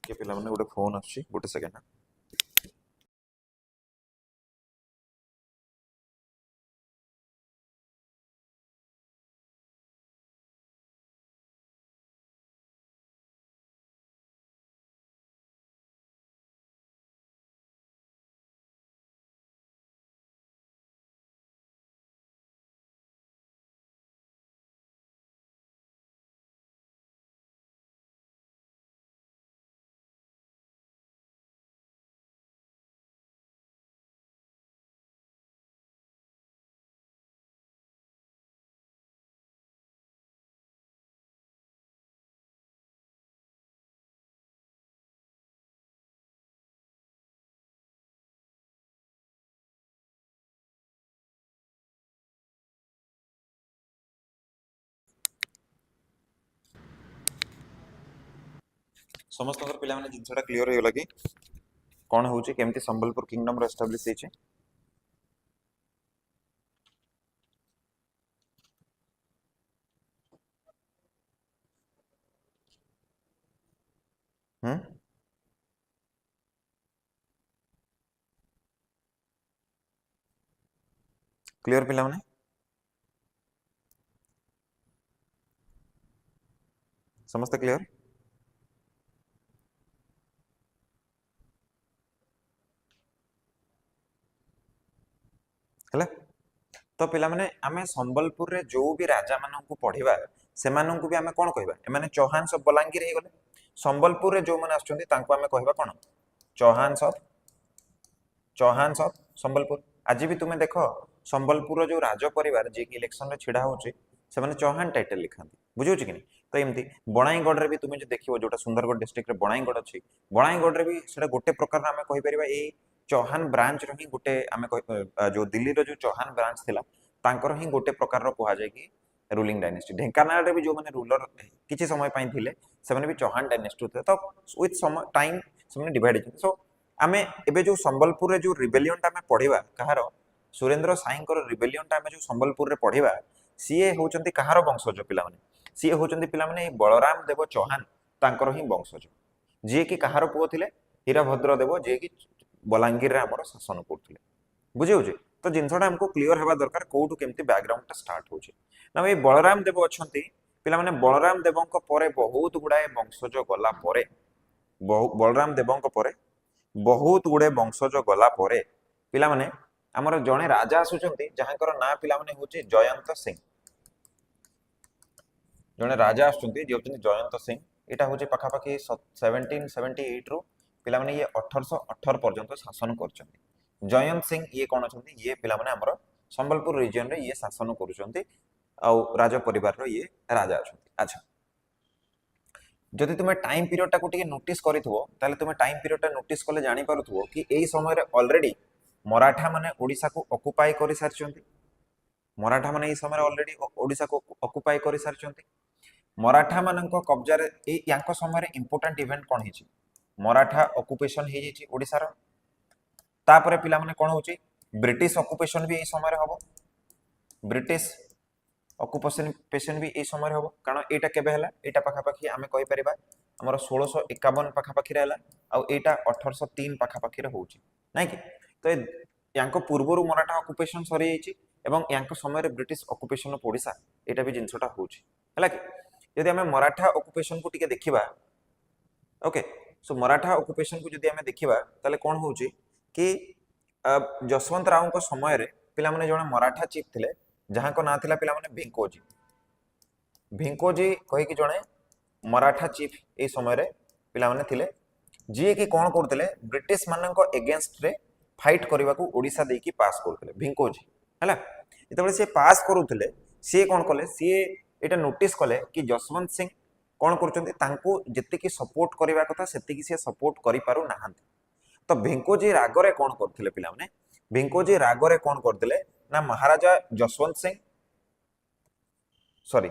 के पिला माने गोटे फोन आछी गोटे सेकंड। समस्त पिला माने जिनसटा क्लियर हो लगी कौन होची केमती संबलपुर किंगडम रो एस्टैब्लिश हेची। क्लियर पिला माने समस्त क्लियर। हैला तो पिला माने आमे संबलपुर रे जो भी राजा मानन को पढिबा से मानन को भी आमे कोन कहबा ए माने चौहान सब बलांगीर हे गले। संबलपुर रे जो माने आछथि तांको आमे कहबा कोन चौहान सब संबलपुर। आज भी तुम्हें देख संबलपुर जो राज परिवार जे कि इलेक्शन रे छिडा होचे से माने चौहान टाइटल लिखांती बुझियो कि नहीं। तो एमती बणाईगढ़ रे भी तुम्हें जो देखिबो जोटा सुंदरगढ़ डिस्ट्रिक्ट रे बणाईगढ़ अछि बणाईगढ़ रे भी सेटा गोटे प्रकार आमे कहि परिबा ए चौहान ब्रांच रो ही गोटे आमे जो दिल्ली रो जो चौहान ब्रांच थिला तांकर ही गोटे प्रकार रो कहा जाय कि रूलिंग डायनेस्टी। ढेंकानाल रे भी जो माने रूलर किछि समय पई थिले से माने भी चौहान डायनेस्टी थे। तो विथ समय टाइम से माने डिवाइड थे। सो आमे एबे जो संबलपुर रे जो रिबेलियन ता आमे पढिबा कहार सुरेंद्र साईंकर रिबेलियन ता आमे जो संबलपुर रे पढिबा सीए होचंती कहार वंशज पिला माने सीए होचंती पिला माने बलराम देव चौहान तांकर ही वंशज जे कि कहार पुओ थिले हीराभद्र देव जे कि बलांगीर रे हमर शासन करथिले बुझियो जे। तो जिनसटा हमको क्लियर हेबा दरकार कोठु केमती बैकग्राउंड ता स्टार्ट होचे ना। ए बलराम देव अछंती पिला माने बलराम देवंक परे बहुत गुडाए वंशज गला परे बलराम देवंक परे बहुत गुडे वंशज गला परे पिला माने हमर जणे राजा आसुचंती जहांकर ना पिला माने होचे जयंत सिंह। जणे राजा आसुचंती जे होचंती जयंत सिंह एटा होचे पाखा पाखी 1778 रु पिला माने ये 1818 पर्यंत शासन करचंती। जयंत सिंह ये कोन अछंती ये पिला माने हमर संबलपुर रीजन रे ये शासन करूचंती आउ राज परिवार रो ये राजा अछंती। अच्छा जदि तुम टाइम पीरियड टाको टिके नोटिस करिथबो ताले तुम टाइम पीरियड टा नोटिस कले जानि पारुथबो कि एई समय रे ऑलरेडी मराठा माने ओडिसा को ऑक्युपाई करि सारचंती। मराठा माने एई समय रे ऑलरेडी ओडिसा को ऑक्युपाई करि सारचंती। मराठा मानक कब्जा रे एई यांको समय रे इंपोर्टेंट इवेंट कोन हिची मराठा ऑक्युपेशन हे जेची ओडिसा रो। तापरे पिला माने कोन होची ब्रिटिश ऑक्युपेशन भी एई समय रे हबो। ब्रिटिश ऑक्युपेशन भी ए समय हो कारण एटा केबे हला एटा पाखा पाखी आमे कहि परिबा हमर 1651 पाखा पाखी रहला आ एटा 1803 पाखा पाखी रे होची नै कि। तो यांको पूर्वरु मराठा ऑक्युपेशन सरी जाईची एवं यांको समय रे ब्रिटिश ऑक्युपेशन ऑफ ओडिसा एटा भी जिंसटा होची हला कि। यदि हमें मराठा ऑक्युपेशन को टिके देखिबा ओके सो मराठा ऑक्युपेशन को जदि हमें देखिबा ताले कोन होची कि जसवंत राव को समय रे पिला माने जणे मराठा चीफ थिले जहां को ना थिला पिला माने भिंकोजी कहि कि जणे मराठा चीफ ए समय रे पिला माने थिले जे कि कोन करथिले ब्रिटिश मानक अगेंस्ट रे फाइट करबा को ओडिसा दे कि पास करथिले भिंकोजी हला। जेतबे से पास करूथिले से कोन कले से एटा नोटिस कले कि जसवंत सिंह कोन करचंती तांको जत्ते कि सपोर्ट करबा कथा सेत्ते कि से सपोर्ट करि पारु नाहंती। तो भिंकोजी रागरे कोन करथिले पिला माने भिंकोजी रागरे कोन करथिले ना महाराजा जसवंत सिंह सॉरी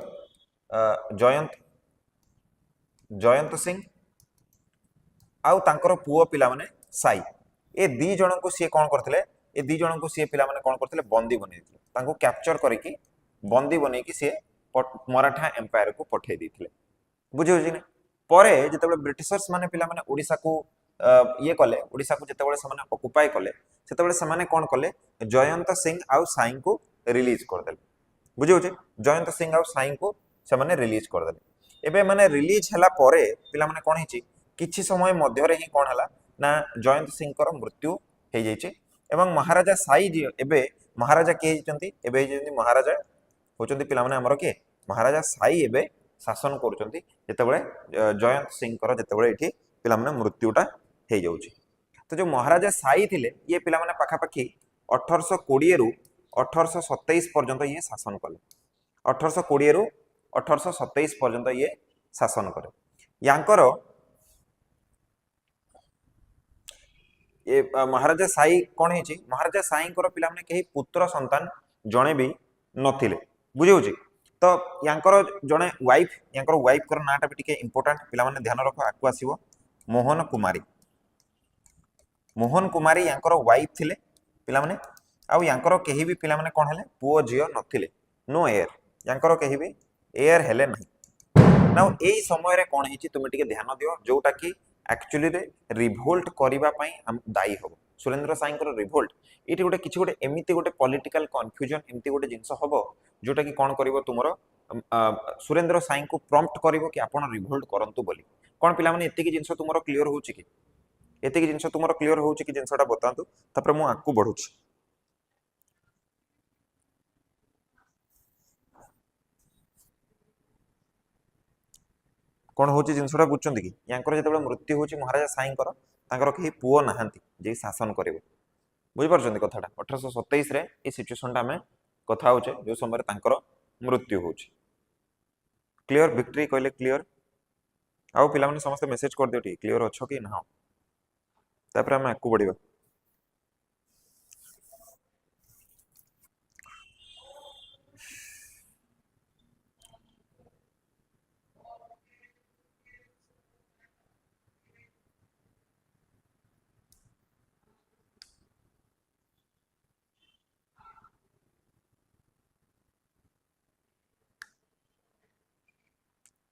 जयंत सिंह आउ तांकर पुओ पिला माने साई ए दी जण को सी कोन करथिले ए दी जण को सी पिला माने कोन करथिले बंदी बनै दिथिले तांको कैप्चर करिकि बंदी बनै कि सी मराठा एम्पायर को पठे दिथिले बुझियो जी ने। परे जेतेबेले ब्रिटिशर्स माने पिला माने ओडिसा को ये कले ओडिसा को जेतेबेले से माने ऑक्युपाई कले सेतेबेले से माने कोन कले जयंत सिंह आउ साई को रिलीज कर देले बुझियो जे जयंत सिंह आउ साई को से माने रिलीज कर देले एबे माने रिलीज हला परे पिला माने कोन हिची किछि समय मध्य रे ही कोन हला ना जयंत सिंह कर मृत्यु हे जाइछे एवं महाराजा साई जी एबे महाराजा के हिचंती एबे हिचंती महाराजा होचंती पिला माने हमर के महाराजा साई एबे शासन करूचंती जेतेबेले जयंत सिंह कर जेतेबेले एठी पिला माने मृत्युटा हे जाउची तो जो महाराजा साई थिले ये पिला माने पाखा पाखी 1820 रु 1827 पर्यंत ये शासन कले 1820 रु 1827 पर्यंत ये शासन करे यांकर ये महाराजा साई कोन हेची महाराजा साई कर पिला माने केही पुत्र संतान जणे भी नथिले बुझियोची तो यांकर जणे वाइफ कर नाटा भी टिके इंपोर्टेंट पिला माने ध्यान रखो आकु आसीबो मोहन कुमारी यांकर वाइफ थिले पिला माने आउ यांकर केही भी पिला माने कोन हेले पुओ जियो नथिले नो एयर यांकर केही भी एयर हेले नाही नाउ एई समय रे कोन हेची तुमे टिके ध्यान दियो जोटा कि एक्चुअली रे रिवोल्ट करिबा पई हम दायी हबो सुरेंद्र साई कर रिवोल्ट इटी गोटे किछि गोटे एमिति गोटे पॉलिटिकल कंफ्यूजन एमिति गोटे जिंस हबो जोटा कि कोन करिवो तुमरो सुरेंद्र साई को प्रॉम्प्ट करिवो कि आपण रिवोल्ट करंतु बोली कोन पिला माने एति कि जिंस तुमरो क्लियर होउची कि एति कि जिंस तुमरो क्लियर होउची कि जिंसटा बतांतु तापर मु आकु बढ़ुची कोन होची जिंसटा बुझचंती कि यांकर जेतेबेले मृत्यु होची महाराजा साई कर तांकर केही पुओ नाहंती जे शासन करिवो बुझि परछंती कथाटा 1827 रे ए सिचुएशनटा हमें कथा होचे जो समय तांकर मृत्यु होची क्लियर विक्ट्री कहले क्लियर आउ पिला माने समस्त मेसेज कर दियो टी क्लियर अछो कि ना तापर हम आकु बढ़िबा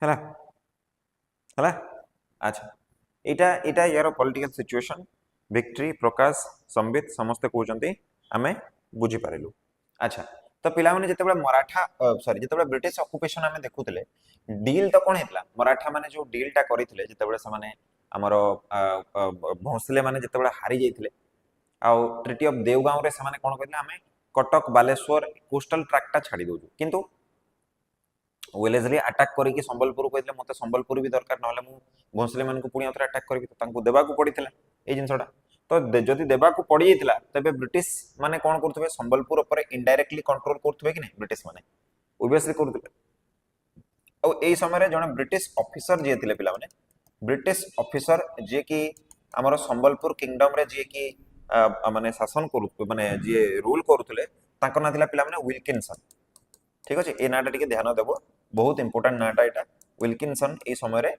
हैला हैला अच्छा एटा एटा यार पॉलिटिकल सिचुएशन विक्ट्री प्रकाश संबित समस्त कहउचंती हमें बुझी पारिलु अच्छा तो पिला माने जेतेबेले मराठा सॉरी जेतेबेले ब्रिटिश ऑक्युपेशन हमें देखुतले डील तो कोन हेतला मराठा माने जो डीलटा करितले जेतेबेले से माने हमरो भोसले माने जेतेबेले हारि जाइतले आ ट्रिटी ऑफ देवगांव रे से माने कोन कहले हमें कटक बालेश्वर कोस्टल ट्रैक्टटा छाडी दोजु किंतु वेलेजली अटैक करके संबलपुर कहते मत संबलपुर भी दरकार ना मु भोसले मान को पुणी आउथरे अटैक करके तांको देबा को पड़ीथिला ए जिंसटा तो जदि देबा को पड़ी जाइतिला तबे ब्रिटिश माने कोन करथबे संबलपुर ऊपर इनडायरेक्टली कंट्रोल करथबे कि नहीं ब्रिटिश माने ऑब्वियसली करथबे और एई समय रे जने ब्रिटिश ऑफिसर जे थिले पिला माने ब्रिटिश ऑफिसर जे कि हमर संबलपुर किंगडम रे जे कि माने शासन करू माने जे रूल करूथले तांको ना थिला पिला माने विल्किंसन ठीक अछि ए नाटा टिके ध्यान देबो बहुत इंपोर्टेंट नाटा एटा विल्किंसन ए समय रे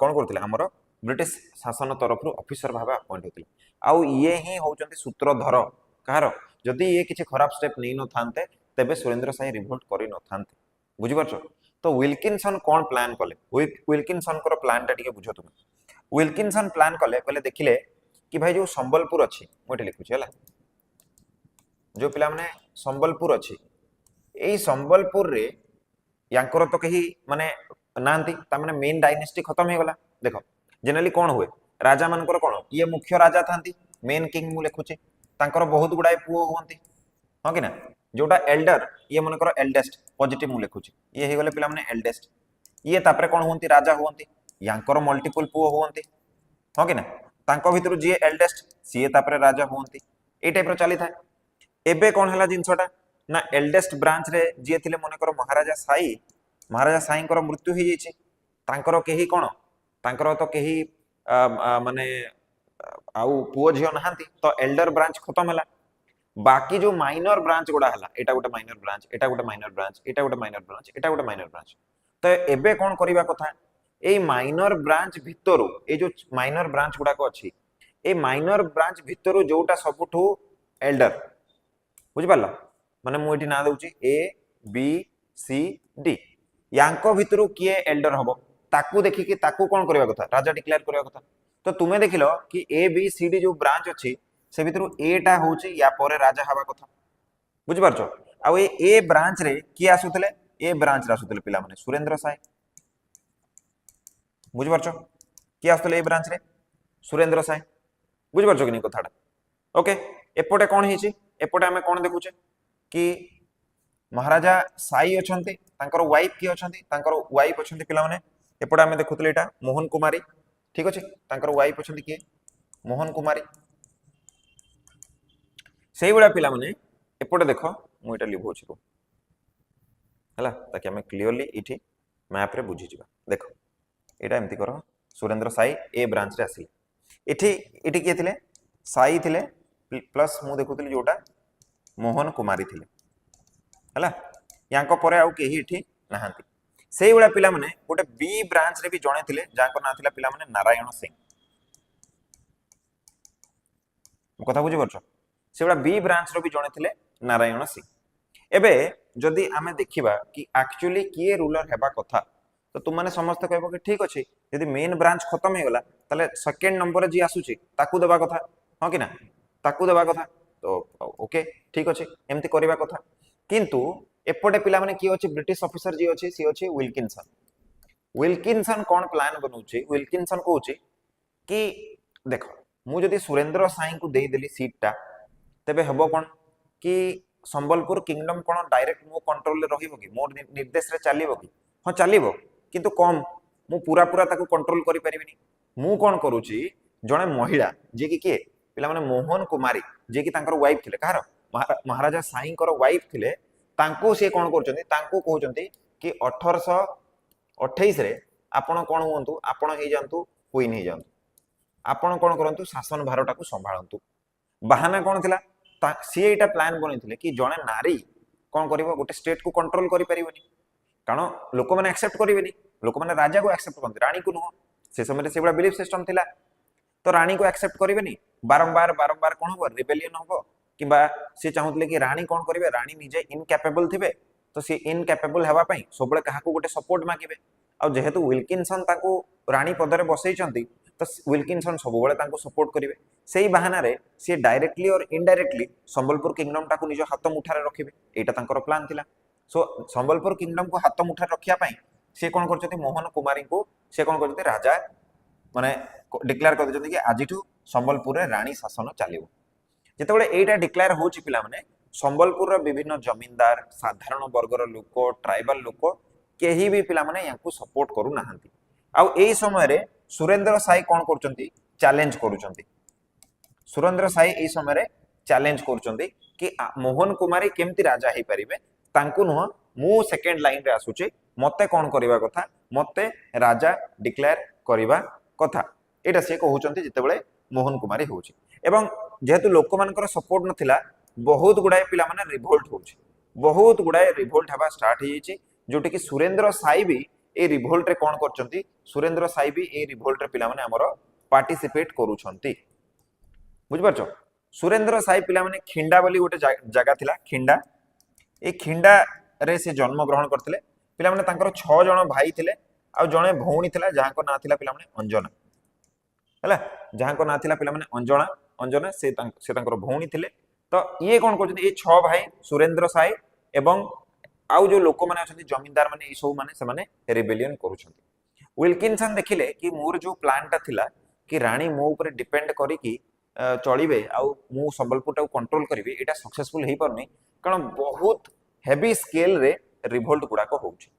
कोन करथिले हमर ब्रिटिश शासन तरफ ऑफिसर भाबे अपॉइंट होतिले आउ ये ही होचंती सूत्रधर कहार जदि ये किछि खराब स्टेप नै न थानते तबे सुरेंद्र साई रिवोल्ट करि न थानते बुझि परछो तो विल्किंसन कोन प्लान कले विल्किंसन कर प्लान टा टिके बुझो तुम विल्किंसन प्लान कले कहले देखिले कि भाई जो संबलपुर अछि मोटे लिखुछि हला जो पिला माने संबलपुर अछि एई संबलपुर रे यांकर तो कही माने नांती ता माने मेन डायनेस्टी खत्म हे गला देखो जनरली कोन हुए राजा मानकर कोन ये मुख्य राजा थांती मेन किंग मु लिखुछि तांकर बहुत गुडाय पुओ होंती हां कि ना जोटा एल्डर ये मानकर एल्डेस्ट पॉजिटिव मु लिखुछि ये हे गले पिला माने एल्डेस्ट ये तापरे कोन होंती राजा होंती यांकर मल्टीपल पुओ होंती हां कि ना तांको भितरु जे एल्डेस्ट सीए तापरे राजा होंती ए टाइप रो चली थाए एबे कोन हला जिंसटा ना एल्डेस्ट ब्रांच रे जे थिले मने करो महाराजा साई कर मृत्यु हो जाइए तांकर केही कोन तांकर तो केही माने आउ पुओ झियो नहांती तो एल्डर ब्रांच खत्म हला बाकी जो माइनर ब्रांच गुडा हला एटा गोटे माइनर ब्रांच एटा गोटे माइनर ब्रांच एटा गोटे माइनर ब्रांच एटा गोटे माइनर ब्रांच तो एबे कोन करिबा कथा ए माइनर ब्रांच भितरु ए जो माइनर ब्रांच गुडा को अछि ए माइनर ब्रांच भितरु जोटा सबठु एल्डर बुझि पाला माने मु एठी ना दउची ए बी सी डी यांको भितरु किए एल्डर हबो ताकू देखिकी ताकू कौन करबा कथा राजा डिक्लेयर करबा कथा तो तुमे देखिलो कि ए बी सी डी जो ब्रांच अछि से भितरु ए टा होची या परे राजा हवा कथा बुझि पारछो आ ए ब्रांच रे की आसुतले ए ब्रांच रे आसुतले पिला माने सुरेंद्र साय बुझि पारछो की आसुतले ए ब्रांच रे सुरेंद्र साय बुझि पारछो कि नहीं कथाटा ओके एपटे कौन हिची एपटे हमें कौन देखुचे कि महाराजा साई अछंती तांकर वाइफ की अछंती तांकर वाइफ अछंती पिला माने एपटे हमें देखुतले एटा मोहन कुमारी ठीक अछि तांकर वाइफ अछंती की मोहन कुमारी सेही बडा पिला माने एपटे देखो मु एटा लिखोछि रो हला ताकि हमें क्लियरली इठी मैप रे बुझी जिबा देखो एटा एमती करो सुरेंद्र साई ए ब्रांच रे आसी इठी इठी के थिले साई थिले प्लस मु देखुतली जोटा मोहन कुमारी थिले हला यांको परे आउ केही इठी नाहंती सेही बडा पिला माने गोटे बी ब्रांच रे भी जणे थिले जाको ना थिला पिला माने नारायण सिंह मु कथा बुझी परछो सेबडा बी ब्रांच रो भी जणे थिले नारायण सिंह एबे जदि आमे देखिबा कि एक्चुअली किए रूलर हेबा कथा तो तुम माने समस्त कहबो कि ठीक अछि यदि मेन ब्रांच खत्म हे गला तले सेकंड नंबर जी आसुची ताकू देबा कथा हां कि ना ताकू देबा कथा तो ओके ठीक अछि एमती करबा कथा किंतु एपटे पिला माने की अछि ब्रिटिश ऑफिसर जी अछि सी अछि विल्किंसन कोन प्लान बनउछि विल्किंसन कहउछि कि देखो मु जदि सुरेंद्र साई को देई देली सीट टा तबे हबो कोन कि संबलपुर किंगडम कोन डायरेक्ट मो कंट्रोल रे रहिबो कि मोर निर्देश रे चलीबो कि हां चलीबो किंतु कम मु पूरा पूरा ताको कंट्रोल करि परिबिनी मु कोन करूची जणे महिला जे कि के पिला माने मोहन कुमारी जे कि तांकर वाइफ थिले कहार महाराजा साई कर वाइफ थिले तांको से कोन करचंती तांको कहउचंती कि 1828 रे आपण कोन हुंतु आपण हे जानतु क्वीन हे जानतु आपण कोन करंतु शासन भारटा को संभाळंतु बहाना कोन थिला सी एटा प्लान बनिथिले कि जणे नारी कोन करिवो गोटे स्टेट को कंट्रोल करि परिबोनी कारण लोक माने एक्सेप्ट करिवेनी लोक माने राजा को एक्सेप्ट करंती रानी को नुह से समय से बडा बिलीफ सिस्टम थिला तो रानी को एक्सेप्ट करिवेनी बारंबार बारंबार कोन हो रिबेलियन हो किबा से चाहुतले कि रानी कोन करिवे रानी निजे इनकैपेबल थिबे तो से इनकैपेबल हेबा पई सबले काहा को गोटे सपोर्ट मागिबे आ जेहेतु विल्किंसन ताको रानी पद रे बसैचंती तो विल्किंसन सब बळे ताको सपोर्ट करिवे सेही बहाना रे से डायरेक्टली और इनडायरेक्टली संबलपुर किंगडम ताको निज हाथ मुठारे रखिबे एटा तांकर प्लान थिला सो संबलपुर किंगडम को हाथ मुठारे रखिया पई से कोन करचंती मोहन कुमारी को से कोन करचंती राजा माने डिक्लेयर कर देचंती कि आजिठू संबलपुर रे रानी शासन चलिबो जेतेबेले एटा डिक्लेयर होची पिला माने संबलपुर रो विभिन्न जमींदार साधारण वर्गर लोक ट्राइबल लोक केही भी पिला माने यांको सपोर्ट करू नाहंती आ एई समय रे सुरेंद्र साई कोन करचंती चैलेंज करूचंती सुरेंद्र साई एई समय रे चैलेंज करूचंती कि मोहन कुमारी केमती राजा हे परिबे तांको नुह मु सेकंड लाइन रे आसुची मते कोन करबा कथा मते राजा डिक्लेयर करबा कथा एटा से कहउचंती जेतेबेले मोहन कुमारी होउची एवं जेहेतु लोक मानकर सपोर्ट नथिला बहुत गुडाय पिला माने रिवोल्ट होउची बहुत गुडाय रिवोल्ट हबा स्टार्ट हे छी जोटी कि सुरेंद्र साई भी ए रिवोल्ट रे कोन करचंती सुरेंद्र साई भी ए रिवोल्ट रे पिला माने हमरो पार्टिसिपेट करूछंती बुझ परछो सुरेंद्र साई पिला माने खिंडा बोली गोटे जगह थिला खिंडा ए खिंडा रे से जन्म ग्रहण करथिले पिला माने तांकर 6 जण भाई थिले आ जणे भौणी थिला जहां को ना थिला पिला माने अंजना हला जहां को ना थिला पिला माने अंजना अंजना से तांकर भौणी थिले तो ये कोन करछथि ए 6 भाई सुरेंद्र साई एवं आउ जो लोक माने अछथि जमींदार माने ई सब माने से माने रिबेलियन करूछथि विल्किंसन देखिले कि मोर जो प्लान ता थिला कि रानी मो ऊपर डिपेंड करी कि चलिबे आउ मु संबलपुर टा कंट्रोल करिवे एटा सक्सेसफुल हे परनी कारण बहुत हेवी स्केल रे रिवोल्ट गुडा को होउची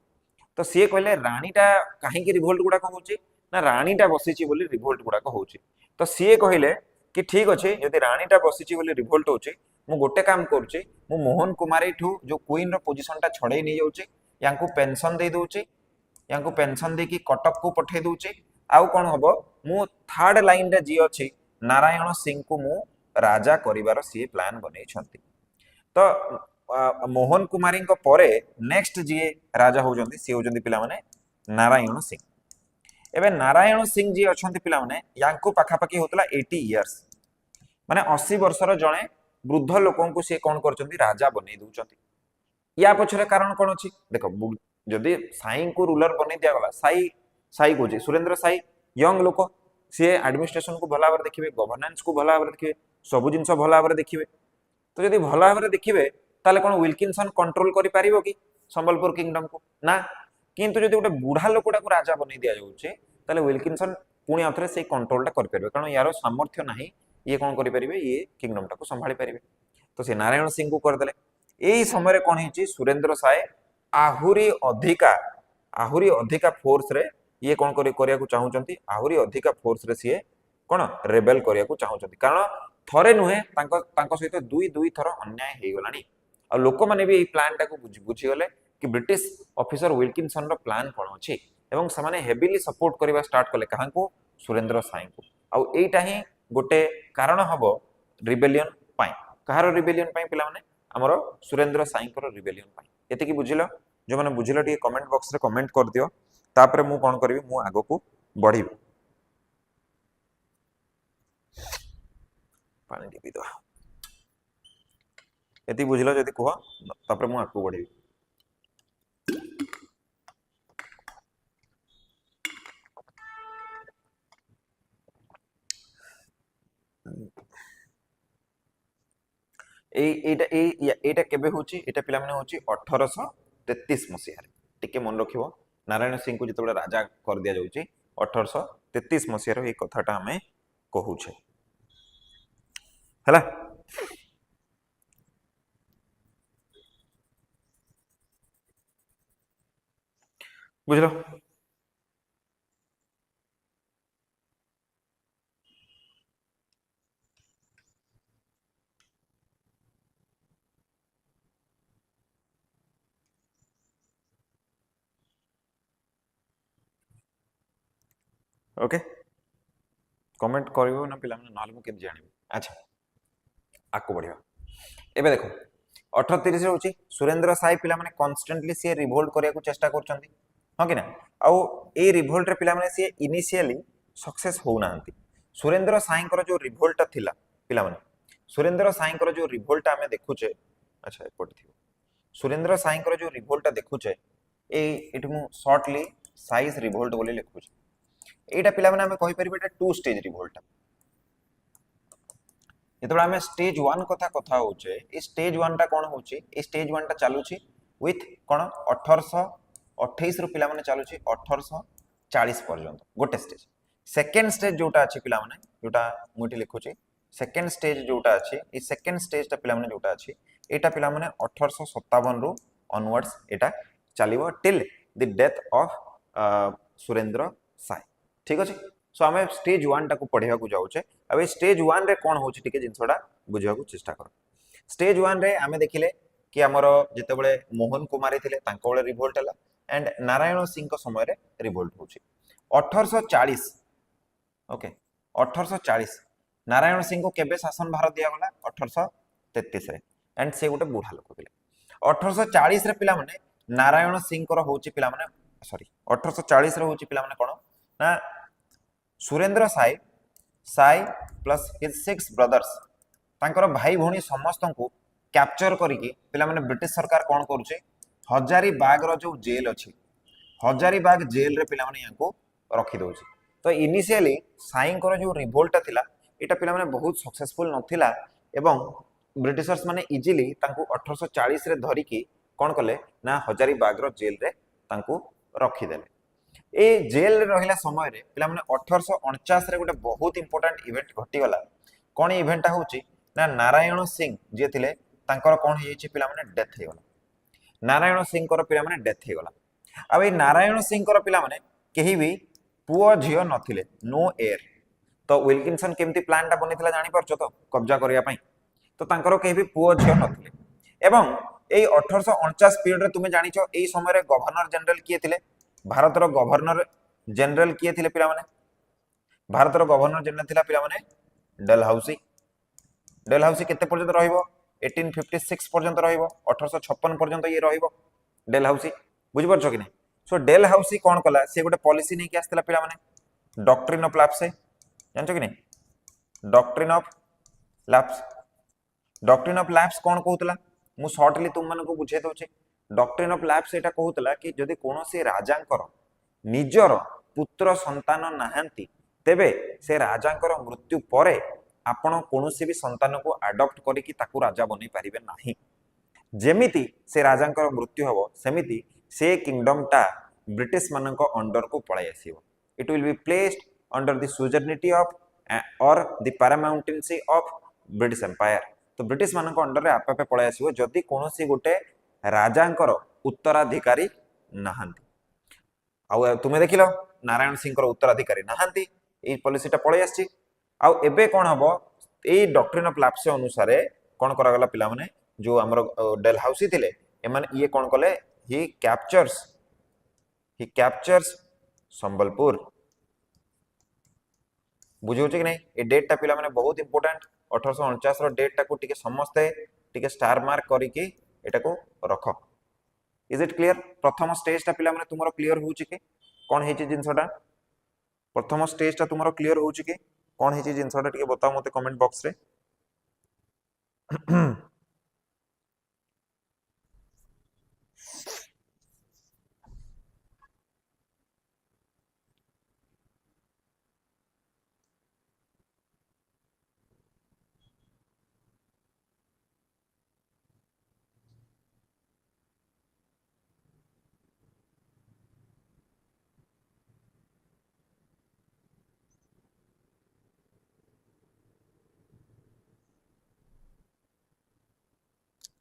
तो से कहले रानी टा काहे कि रिवोल्ट गुडा को होउची ना रानी टा बसिची बोली रिवोल्ट गुडा को होउची तो से कहले कि ठीक अछि यदि रानी टा बसिची बोली रिवोल्ट होउची मु गोटे काम करूची मु मोहन कुमारी ठू जो क्वीन रो पोजीशन टा छडे नै जाउची यांको पेंशन दे दोउची यांको पेंशन दे कि कटक को पठे दोउची आउ कोन हबो मु थर्ड लाइन रे जी अछि नारायण सिंह को मु राजा करिवार सी प्लान बनै छथि तो मोहन कुमारी को परे नेक्स्ट जी राजा होजंती सी होजंती पिला माने नारायण सिंह एबे नारायण सिंह जी अछंती पिला माने यांको पाखा पाखी होतला 80 इयर्स माने 80 वर्षर जणे वृद्ध लोकन को से कोन करचंती राजा बनै दोचंती या पछरे कारण कोन अछि देखो जदी साई को रूलर बनै दिया गला साई साई को सुरेंद्र साई यंग लोक सी एडमिनिस्ट्रेशन को भल भाव देखिए गवर्नेंस को भल भाव देखिए सब जिन भल भाव देखिए तो जब भल भाव देखिए ताले कौन विल्किंसन कंट्रोल करि कि संबलपुर किंगडम को ना किंतु जब गोटे बुढ़ा लोकटा को राजा बन दि जाऊे ताले विल्किंसन पुणी आउे से कंट्रोलटा करेंगे कारण यार सामर्थ्य ना ये कौन करेंगे ये किंगडम को संभाली पारे तो से नारायण सिंह को करदे यही समय कौन है सुरेंद्र साय आहुरी अधिका फोर्स रे ये कौन करिया को चाहूचंती आहुरी अधिका फोर्स रे सी कौन रेबेल करिया को चाहूचंती कारण थरे नुहे सहित दुई दुई थर अन्याय हो गलानी आ लोक माने भी प्लान टाको बुझी गले कि ब्रिटिश ऑफिसर विल्किंसन रो प्लान कौन अच्छी एवं से हेविली सपोर्ट करवा स्टार्ट कले क्या सुरेंद्र साई को आउ एटा ही गोटे कारण हम रिबेलियन कहार रिबेलियन पिला माने हमर सुरेंद्र साई रिबेलियन एति बुझिल जो मैंने बुझिल टी कमेंट बॉक्स रे कमेंट कर दियो तापरे मु कौन करी मु आगो को बढ़ी पानी टी पी दो एति बुझिल जदि कह तापरे मु आगो बढ़ी एटा केबे होची एटा पिला माने होची 1833 मसिया रे टिके मन रखिबो नारायण सिंह को जिते राजा कर दिया जाउची 1833 मसिया रे ए कथाटा हमें कहूछे हला बुझलो ओके कमेंट करिवो ना पिला माने नाल मु केम जानिबी अच्छा आको बढ़िया एबे देखो 1830 रे होची सुरेंद्र साई पिला माने कांस्टेंटली से रिवोल्ट करिया को चेष्टा करचंती हां कि ना आउ ए रिवोल्ट रे पिला माने से इनिशियली सक्सेस हो नांती सुरेंद्र साई जो रिवोल्ट थिला पिला माने सुरेंद्र साई जो रिवोल्ट आमे देखुचे अच्छा एपट थी सुरेंद्र साई जो रिवोल्ट देखुचे एटी मु शॉर्टली साइज रिवोल्ट बोली लिखुचे एटा पिला माने हमें कहि परिबे एटा टू स्टेज रिवोल्ट जेतबे हमें स्टेज 1 कथा होचे ए स्टेज 1 टा कोन होची ए स्टेज 1 टा चालुची विथ कोन 1828 रु पिला माने चालुची 1840 पर्यंत गोटे स्टेज सेकंड स्टेज जोटा अछि पिला माने जोटा मुठी लिखुची सेकंड स्टेज जोटा अछि ए सेकंड स्टेज टा पिला माने जोटा अछि एटा पिला माने 1857 रु ऑनवर्ड्स एटा चलिबो till the death of Surendra Sai ठीक अछि सो हमें स्टेज 1 टा को पढिया को जाउचे अब स्टेज 1 रे कोन होची टिके जिंसडा बुझिया को चेष्टा कर स्टेज 1 रे हमें देखिले कि हमर जते बळे मोहन कुमारी थिले तांको बळे रिवोल्ट हला एंड नारायण सिंह को समय रे रिवोल्ट होची 1840 ओके 1840 नारायण सिंह को केबे शासन भार दिया गला 1833 रे एंड से गोटे बुढ़ा लोक थिले 1840 रे पिला माने नारायण सिंह को होची पिला माने सॉरी 1840 रे होची पिला माने कोन ना Surendra Sai Sai plus his 6 brothers तांकर भाई भौणी समस्त को कैप्चर करिके पिला माने ब्रिटिश सरकार कोन करूचे हजारीबाग रो जो जेल अछि हजारीबाग जेल रे पिला माने याको रखी दोछि तो इनिशियली साई को जो रिवोल्ट थिला एटा पिला माने बहुत सक्सेसफुल नथिला एवं ब्रिटिशर्स माने इजीली तांको 1840 रे धरि की कोन कले ना हजारीबाग रो जेल रे तांको रखी देले ए जेल रे रहिला समय रे पिला माने 1849 रे गोटे बहुत इंपोर्टेंट इवेंट घटी गला कोन इवेंट होची ना नारायण सिंह जे थिले तांकर कोन हेची पिला माने डेथ हे गला नारायण सिंह को पिला माने डेथ हे गला अब ए नारायण सिंह को पिला माने केही भी पुओ झियो नथिले नो एयर तो विल्किंसन केमती प्लान टा बनिथिला जानि परछो तो कब्जा करिया पई तो तांकर केही भी पुओ झियो नथिले एवं ए 1849 पीरियड रे तुमे जानिछो ए समय रे गवर्नर जनरल किए थिले भारत रो गवर्नर जनरल किए थिले पिला माने भारत रो गवर्नर जनरल थिला पिला माने डेलहाउसी केते पर्यंत रहिबो 1856 पर्यंत रहिबो 1856 पर्यंत ये रहिबो डेलहाउसी बुझि परछो कि नै सो डेलहाउसी कोन कला से गोटे पॉलिसी नै कि आस्थिला पिला माने डॉक्ट्रिन ऑफ लैप्स जानछो कि नै डॉक्ट्रिन ऑफ लैप्स कोन कहउतला मु शॉर्टली तुम मन को बुझे दोछे डॉक्ट्रिन ऑफ लैप्स एटा कहउतला कि जदि कोनोसी राजांकर निजर पुत्र संतान नाहांती तेबे से राजांकर मृत्यु परे आपण कोनोसी भी संतान को अडॉप्ट करिकी ताकू राजा बनै परिबे नाही। जेमिति से राजांकर मृत्यु हबो सेमिति से किंगडम टा ब्रिटिश मानक अंडर को पळाई आसीबो। It will be placed under the suzerainty of or the paramountcy of British empire. तो ब्रिटिश मानक अंडर रे आपे पळाई आसीबो जदि कोनोसी गोटे राजांकर उत्तराधिकारी नाहांती। आ तुमे देखिलो नारायण सिंह उत्तराधिकारी नाहांती ए पॉलिसीटा पळाई आसी। आ एबे कोन हबो ए डॉक्ट्रिन ऑफ लैप्स अनुसार कोन करागला पिला माने जो हमर डेलहाउसी थिले एमाने ये कोन कले ही कैप्चर्स संबलपुर। बुझौ कि नहीं ए डेट टा पिला माने बहुत इंपोर्टेंट 1849 रो डेट टा को टिके समस्ते टिके स्टार मार्क करी कि एटा को रख। Is it clear? प्रथम स्टेज टा पिला माने तुमरो क्लियर होउची कि कोन हेची जिंसटा? प्रथम स्टेज टा तुमरो क्लियर होउची कि कोन हेची जिंसटा टिके बताओ मते कमेंट बॉक्स रे।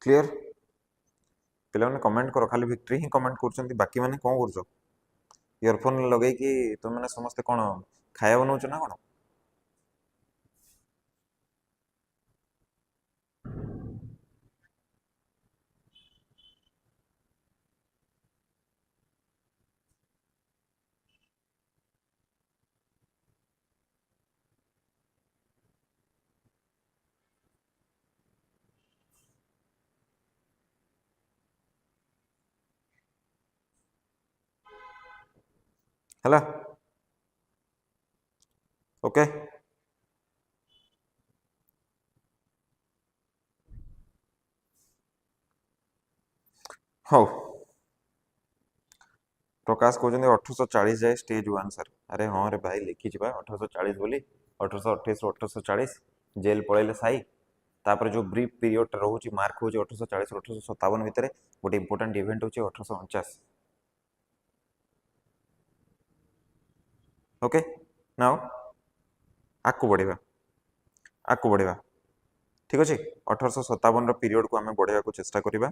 क्लियर? पिला माने कमेंट करो, खाली विक्ट्री ही कमेंट करछंती, बाकी माने कोन करछो? इयरफोन लगै कि तुम माने समस्त कोन खाया बनौछ ना कोन? हला ओके हो। प्रकाश कहते 1840 जाए स्टेज 1 सर। अरे हाँ रे भाई लिखी 1840 बोली 1828 ରୁ 1840 जेल पळैले साई। तापर जो ब्रीफ पीरियड रोचे मार्क हो 1840 ରୁ 1857 भितर गोटे इंपोर्टेंट इवेंट हो 1849। ओके नाउ आकु बढ़िया ठीक अच्छे। 1857 पीरियड को आम बढ़िया को चेष्टा करवा।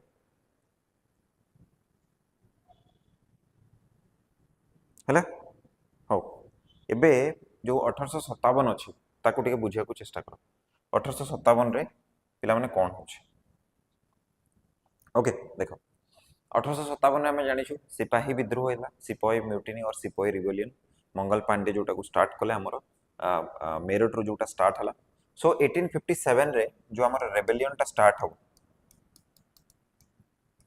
है हौ एबे जो 1857 अच्छी ताको टिके बुझिया को चेष्टा कर। 1857 रे पिला माने कौन हो? ओके देखो 1857 आम जानी सिपाही विद्रोह है, सिपाही म्यूटिनी और सिपाही रिवोल्यून मंगल पांडे जोटा को स्टार्ट कले आमर मेरठ रो जोटा स्टार्ट हला। सो 1857 रे जो आमर रेबेलियन टा स्टार्ट हो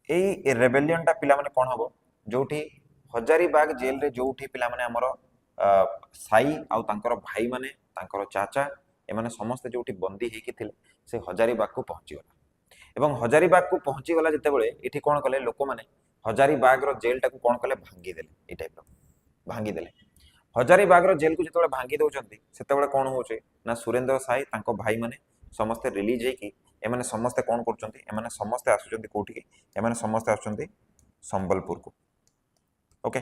ए रेबेलियन टा पिला माने कौन हबो जोठी हजारीबाग जेल रे जोठी पिला माने आमर साई आउ तांकर भाई माने तांकर चाचा एमाने समस्त जोठी बंदी हेकी थिले से हजारीबाग को पहुंची गला। एवं हजारीबाग को पहुंची गला जते बेले एठी कोन कले लोक माने हजारीबाग रो जेल टा को कोन कले भांगी देले। ए टाइप रो भांगी देले। हजारीबाग रो जेल को जते बेले भांगी दोचंती सेते बेले कोन होचे ना सुरेंद्र साई तांको भाई माने समस्त रिलीज हेकी एमाने समस्त कोन करचंती एमाने समस्त आसुचंती कोठी के एमाने समस्त आसुचंती संबलपुर को। ओके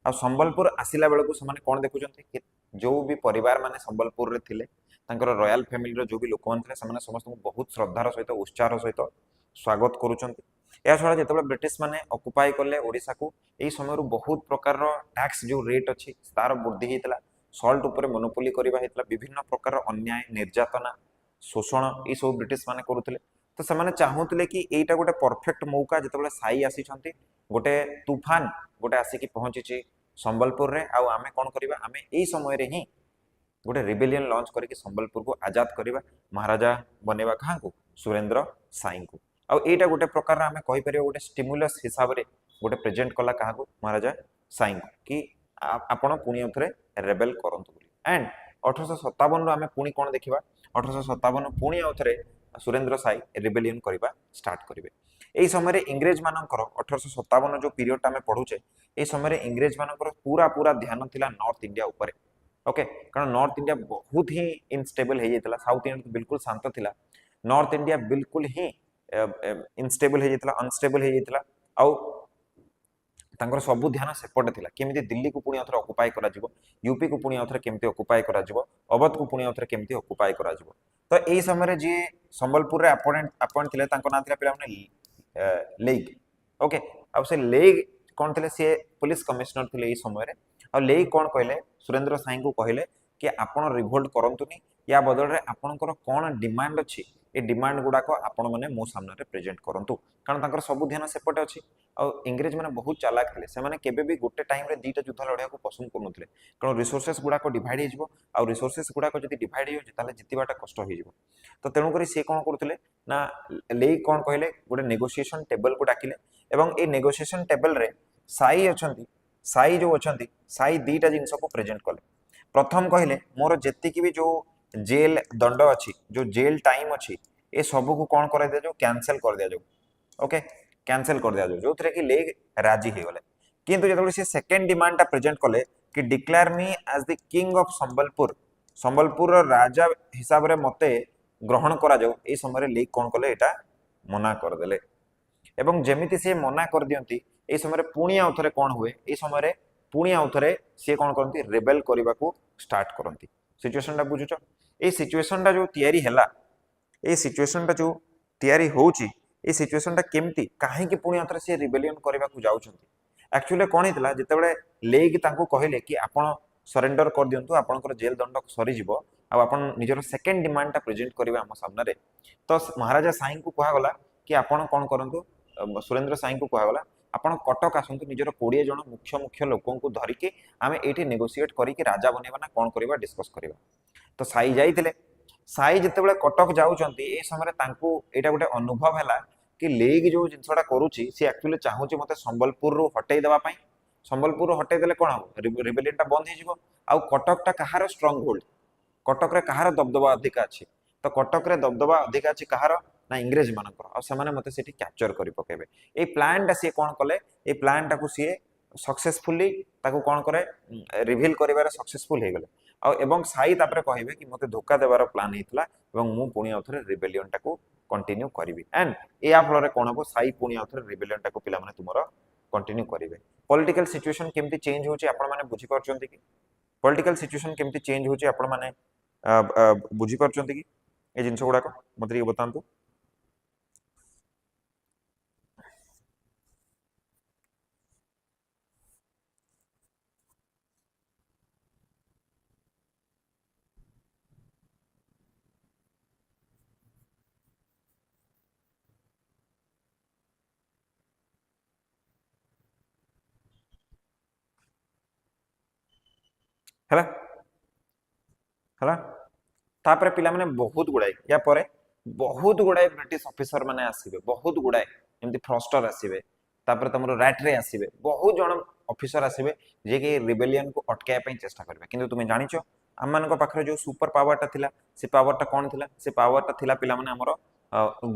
आ संबलपुर आसिला बेले को समाने कोन देखुचंती कि जो भी परिवार माने संबलपुर रे थिले तांकर रॉयल फैमिली रो जो भी लोक मान थिले समाने समस्त को बहुत श्रद्धार सहित उत्साहर सहित स्वागत करूचंती। या छडा जेतेबेले ब्रिटिश माने ऑक्युपाई करले ओडिसा को एई समय रो बहुत प्रकार रो टैक्स जो रेट अछि तार वृद्धि हेतला। सॉल्ट ऊपर मोनोपोली करबा हेतला। विभिन्न प्रकार रो अन्याय निर्यातना शोषण ए सब ब्रिटिश माने करूथिले। तो समाने चाहूतिले कि एटा गोटे परफेक्ट मौका जेतेबेले साई आसी छंती गोटे तूफान गोटे आसी कि पहुंची संबलपुर रे आ आमे कोन करबा आमे एई समय रे ही गोटे रिबेलियन लॉन्च करके संबलपुर को आजाद करवा महाराजा बनेवा कहाँ को सुरेंद्र साई को। आ एटा गोटे प्रकार आमे कहि परियो गोटे स्टिमुलस हिसाब रे गोटे प्रेजेंट कला कहाँ को महाराजा साई को कि आपण पुणी अथरे रेबेल करंतु बोली। एंड 1857 रो आमे पुणी कोन देखिबा 1857 पुणी अथरे सुरेंद्र साई रिबेलियन करबा स्टार्ट करिवे। एई समय इंग्रेज मानकर 1857 जो पीरियड आम पढ़ुचे ए समय इंग्रेज मानकर पूरा पूरा ध्यान थिला नॉर्थ इंडिया ऊपर ओके कारण नॉर्थ इंडिया बहुत ही इनस्टेबल हो जाता साउथ इंडिया तो बिल्कुल शांत थिला नॉर्थ इंडिया बिल्कुल ही इनस्टेबल हो जाता अनस्टेबल हो जाता आउ तांकर सब ध्यान सेपटे थिला केमिति दिल्ली को पुणी आउथरे ऑक्युपाई करा जिवो यूपी को पुणी आउथरे केमिति ऑक्युपाई करा जिवो अवध को पुणी आउथरे केमिति ऑक्युपाई करा जिवो तो एई समय जे संबलपुर रे अपॉइंट थिले तांको नाम थिला पिला माने लेग ओके अब से लेग कोन थिले से पुलिस कमिश्नर थिले एई समय रे और लेग कोन कहले सुरेंद्र साई को कहले कि आपण रिवोल्ट करंतुनी या बदल रे आपनकर कोन डिमांड अछि ए डिमांड गुडा को आपण माने मो सामने रे प्रेजेंट करंतु कारण तांकर सब ध्यान सेपटे अछि और इंग्रेज माने बहुत चालाक थिले से माने केबे भी गोटे टाइम रे दीटा युद्ध लड़िया को पसंद करनुथिले कारण रिसोर्सेस गुडा को डिवाइड हो आ रिसोर्सेस गुडा को जदी डिवाइड हो ताले जितिबाटा कष्ट हो जिवो तो तेनु करी से कोन करथले ना लेई कोन कहले गोटे नेगोशिएशन टेबल को डाकिले एवं ए नेगोशिएशन टेबल रे साई अछंती साई जो अछंती साई दीटा जिंस को प्रेजेंट कले प्रथम कहले मोर जेतिकी भी जो जेल दंड अछि जो जेल टाइम अछि ए सब को कोन कर दिया जो कैंसिल कर दिया जो ओके कैंसिल कर दिया जो थरे कि लेग राजी हे गले किंतु जतबे से सेकंड डिमांड ता प्रेजेंट कले कि declare me as the king of Sambalpur Sambalpur राजा हिसाब रे मते ग्रहण करा जाओ ए समय रे लेग कोन कले एटा मना कर देले एवं जेमिति से मना कर दियंती ए समय पुणी आउथरे कोन हुए ए समय पुणी आउथरे से कोन करंती रेबेल करबा को स्टार्ट करंती सिचुएशन ता बुझुचो ए सिचुएशन ता जो तयारी हैला ए सिचुएशन ता जो तयारी होउची ए सिचुएशन ता केमती काहे कि पुणी आउथरे से रिबेलियन करबा को जाउछंती एक्चुअली कोन हितला जेतेबेले लेग तांको कहिले कि आपण सरेंडर कर दियंतु आपनकर जेल दंड सरी जिवो आ आपण निजर सेकंड डिमांड ता प्रेजेंट करबा हम सामने रे तो महाराजा साई को कहा गला कि आपण कोन करंतु सुरेंद्र साई को कहा गला आपण कटक आसंतु निजर 20 जन मुख्य मुख्य लोकों को धरि के आमे एठी नेगोशिएट करी कि राजा बनेबा ना कोन करबा डिस्कस करबा तो साई जाइथिले साई जेतेबेले कटक जाउचंती ए समय तांको एटा गोटे अनुभव हैला कि लेग जो जिंसडा करूची से एक्चुअली चाहूची मते संबलपुर रो हटै देबा पई संबलपुर रो हटै देले कोन रिबेलियन ता बंद हे जिवो आ कटक ता कहार स्ट्रांग होल्ड कटक रे कहार दबदबा अधिक अछि तो कटक रे दबदबा अधिक अछि कहार ना इंग्रेज मानकर आ से मते सेठी कैप्चर करि पकेबे ए प्लान ता से कोन कले ए प्लान ता को से सक्सेसफुली ताको कोन करे रिवील करिवारे सक्सेसफुल हे गेले आ एवं साई तापरे कहिबे कि मते धोखा देबार प्लान हेतला एवं मु पुणी आउथरे रिबेलियन ता को कंटिन्यू करिवि एंड ए आ फलरे कोन हो साई पुणी आउथरे रिबेलियन ता को पिला माने तुमरो कंटिन्यू करिवे पॉलिटिकल सिचुएशन केमती चेंज होची आपण माने बुझी परचंती कि पॉलिटिकल सिचुएशन केमती चेंज होची आपण माने बुझी परचंती कि ए जिंस गुडा को मते ये बतांतु हला हला तापरे पिला माने बहुत गुडाय या परे बहुत गुडाय ब्रिटिश ऑफिसर माने आसीबे बहुत गुडाय एमती फ्रॉस्टर आसीबे तापरे तमरो रैटरे आसीबे बहुत जण ऑफिसर आसीबे जे कि रिबेलियन को अटकाय पई चेष्टा करबे किंतु तुमे जानिचो हमन को पाखरे जो सुपर पावर ता थिला से पावर ता कोन थिला से पावर ता थिला पिला माने हमरो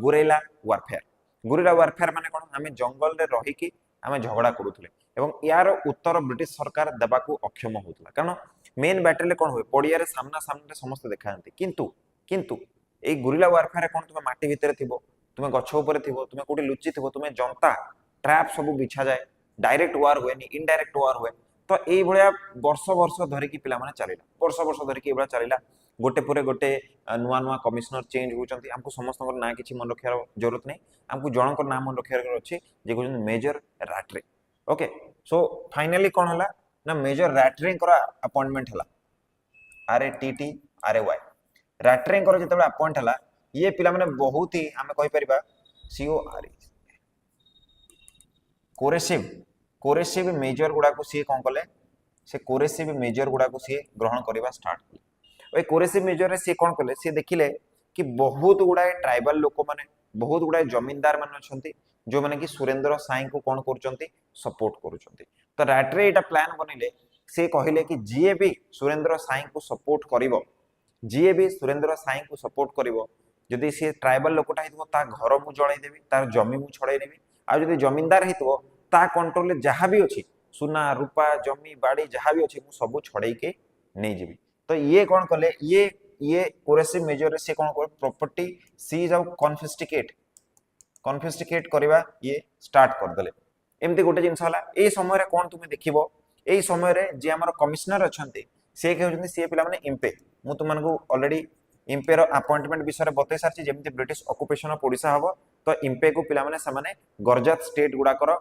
गुरेला वारफेयर माने कोन हमें जंगल रे रही कि हमें झगड़ा करूथले एवं यार उत्तर ब्रिटिश सरकार देबा को अक्षम होतला कारण मेन बैटल कोन होय पडिया रे सामना सामने समस्त देखांती किंतु किंतु ए गुरिल्ला वारफेयर कोन तुमे माटी भितर थिबो तुमे गछ ऊपर थिबो तुमे कोठी लुचि थिबो तुमे जनता ट्रैप सब बिछा जाए डायरेक्ट वार हुए नि इनडायरेक्ट वार हुए तो ए भलिया वर्ष वर्ष धरि कि पिला माने चलिला वर्ष वर्ष धरि कि एबा चलिला गोटे पुरे गोटे नुआ नुआ कमिश्नर चेंज होचंती हमको समस्त ना किछि मन रखियार जरूरत नै हमको जनक नाम मन रखियार अछि जे कहन मेजर रैटरे ओके सो फाइनली कोन हला ना मेजर रैटरे करा अपॉइंटमेंट हला RATTRAY रैटरे करा जेतेबे अपॉइंट हला ये पिला माने बहुत ही हमें कहि परिबा CORE कोरेसिव मेजर गुडा को सी कोन कले से कोरेसिव मेजर गुडा को सी ग्रहण करबा स्टार्ट कले ओय कोरेसिव मेजर रे सी कोन कले सी देखिले कि बहुत गुडा ट्राइबल लोक माने बहुत गुडा जमींदार मान अछंती जो माने कि सुरेंद्र साई को कोन करूचंती सपोर्ट करूचंती तो रैटरे एटा प्लान बनिले से कहिले कि जीए भी सुरेंद्र साई को सपोर्ट करिवो जीए भी सुरेंद्र साई को सपोर्ट करिवो जदि सी ट्राइबल लोकटा हेतु ता घर मु जळै देबी तार जमी मु छड़ै नेबी आ जदि जमींदार हेतु ता कंट्रोल ले जहाँ भी अछि सुना रूपा जमी बाड़ी जहाँ भी अछि मु सब छड़ै के नै जेबी तो ये कौन कले ये कोरेसिव मेजर रे से कौन कर प्रॉपर्टी सीज आउ कन्फिस्टिकेट करवा ये स्टार्ट कर देले एमती गोटे जिनस हला ए समय रे कौन तुमे देखिबो ए समय रे जे हमर कमिश्नर अछंती से के होजंती से पिला माने इम्पे मु तुमन को ऑलरेडी इम्पे रो अपॉइंटमेंट विषय रे बतै Sarchi जेमती British occupation of Odisha हबो तो इम्पे को पिला माने समाने गरजात स्टेट गुडा कर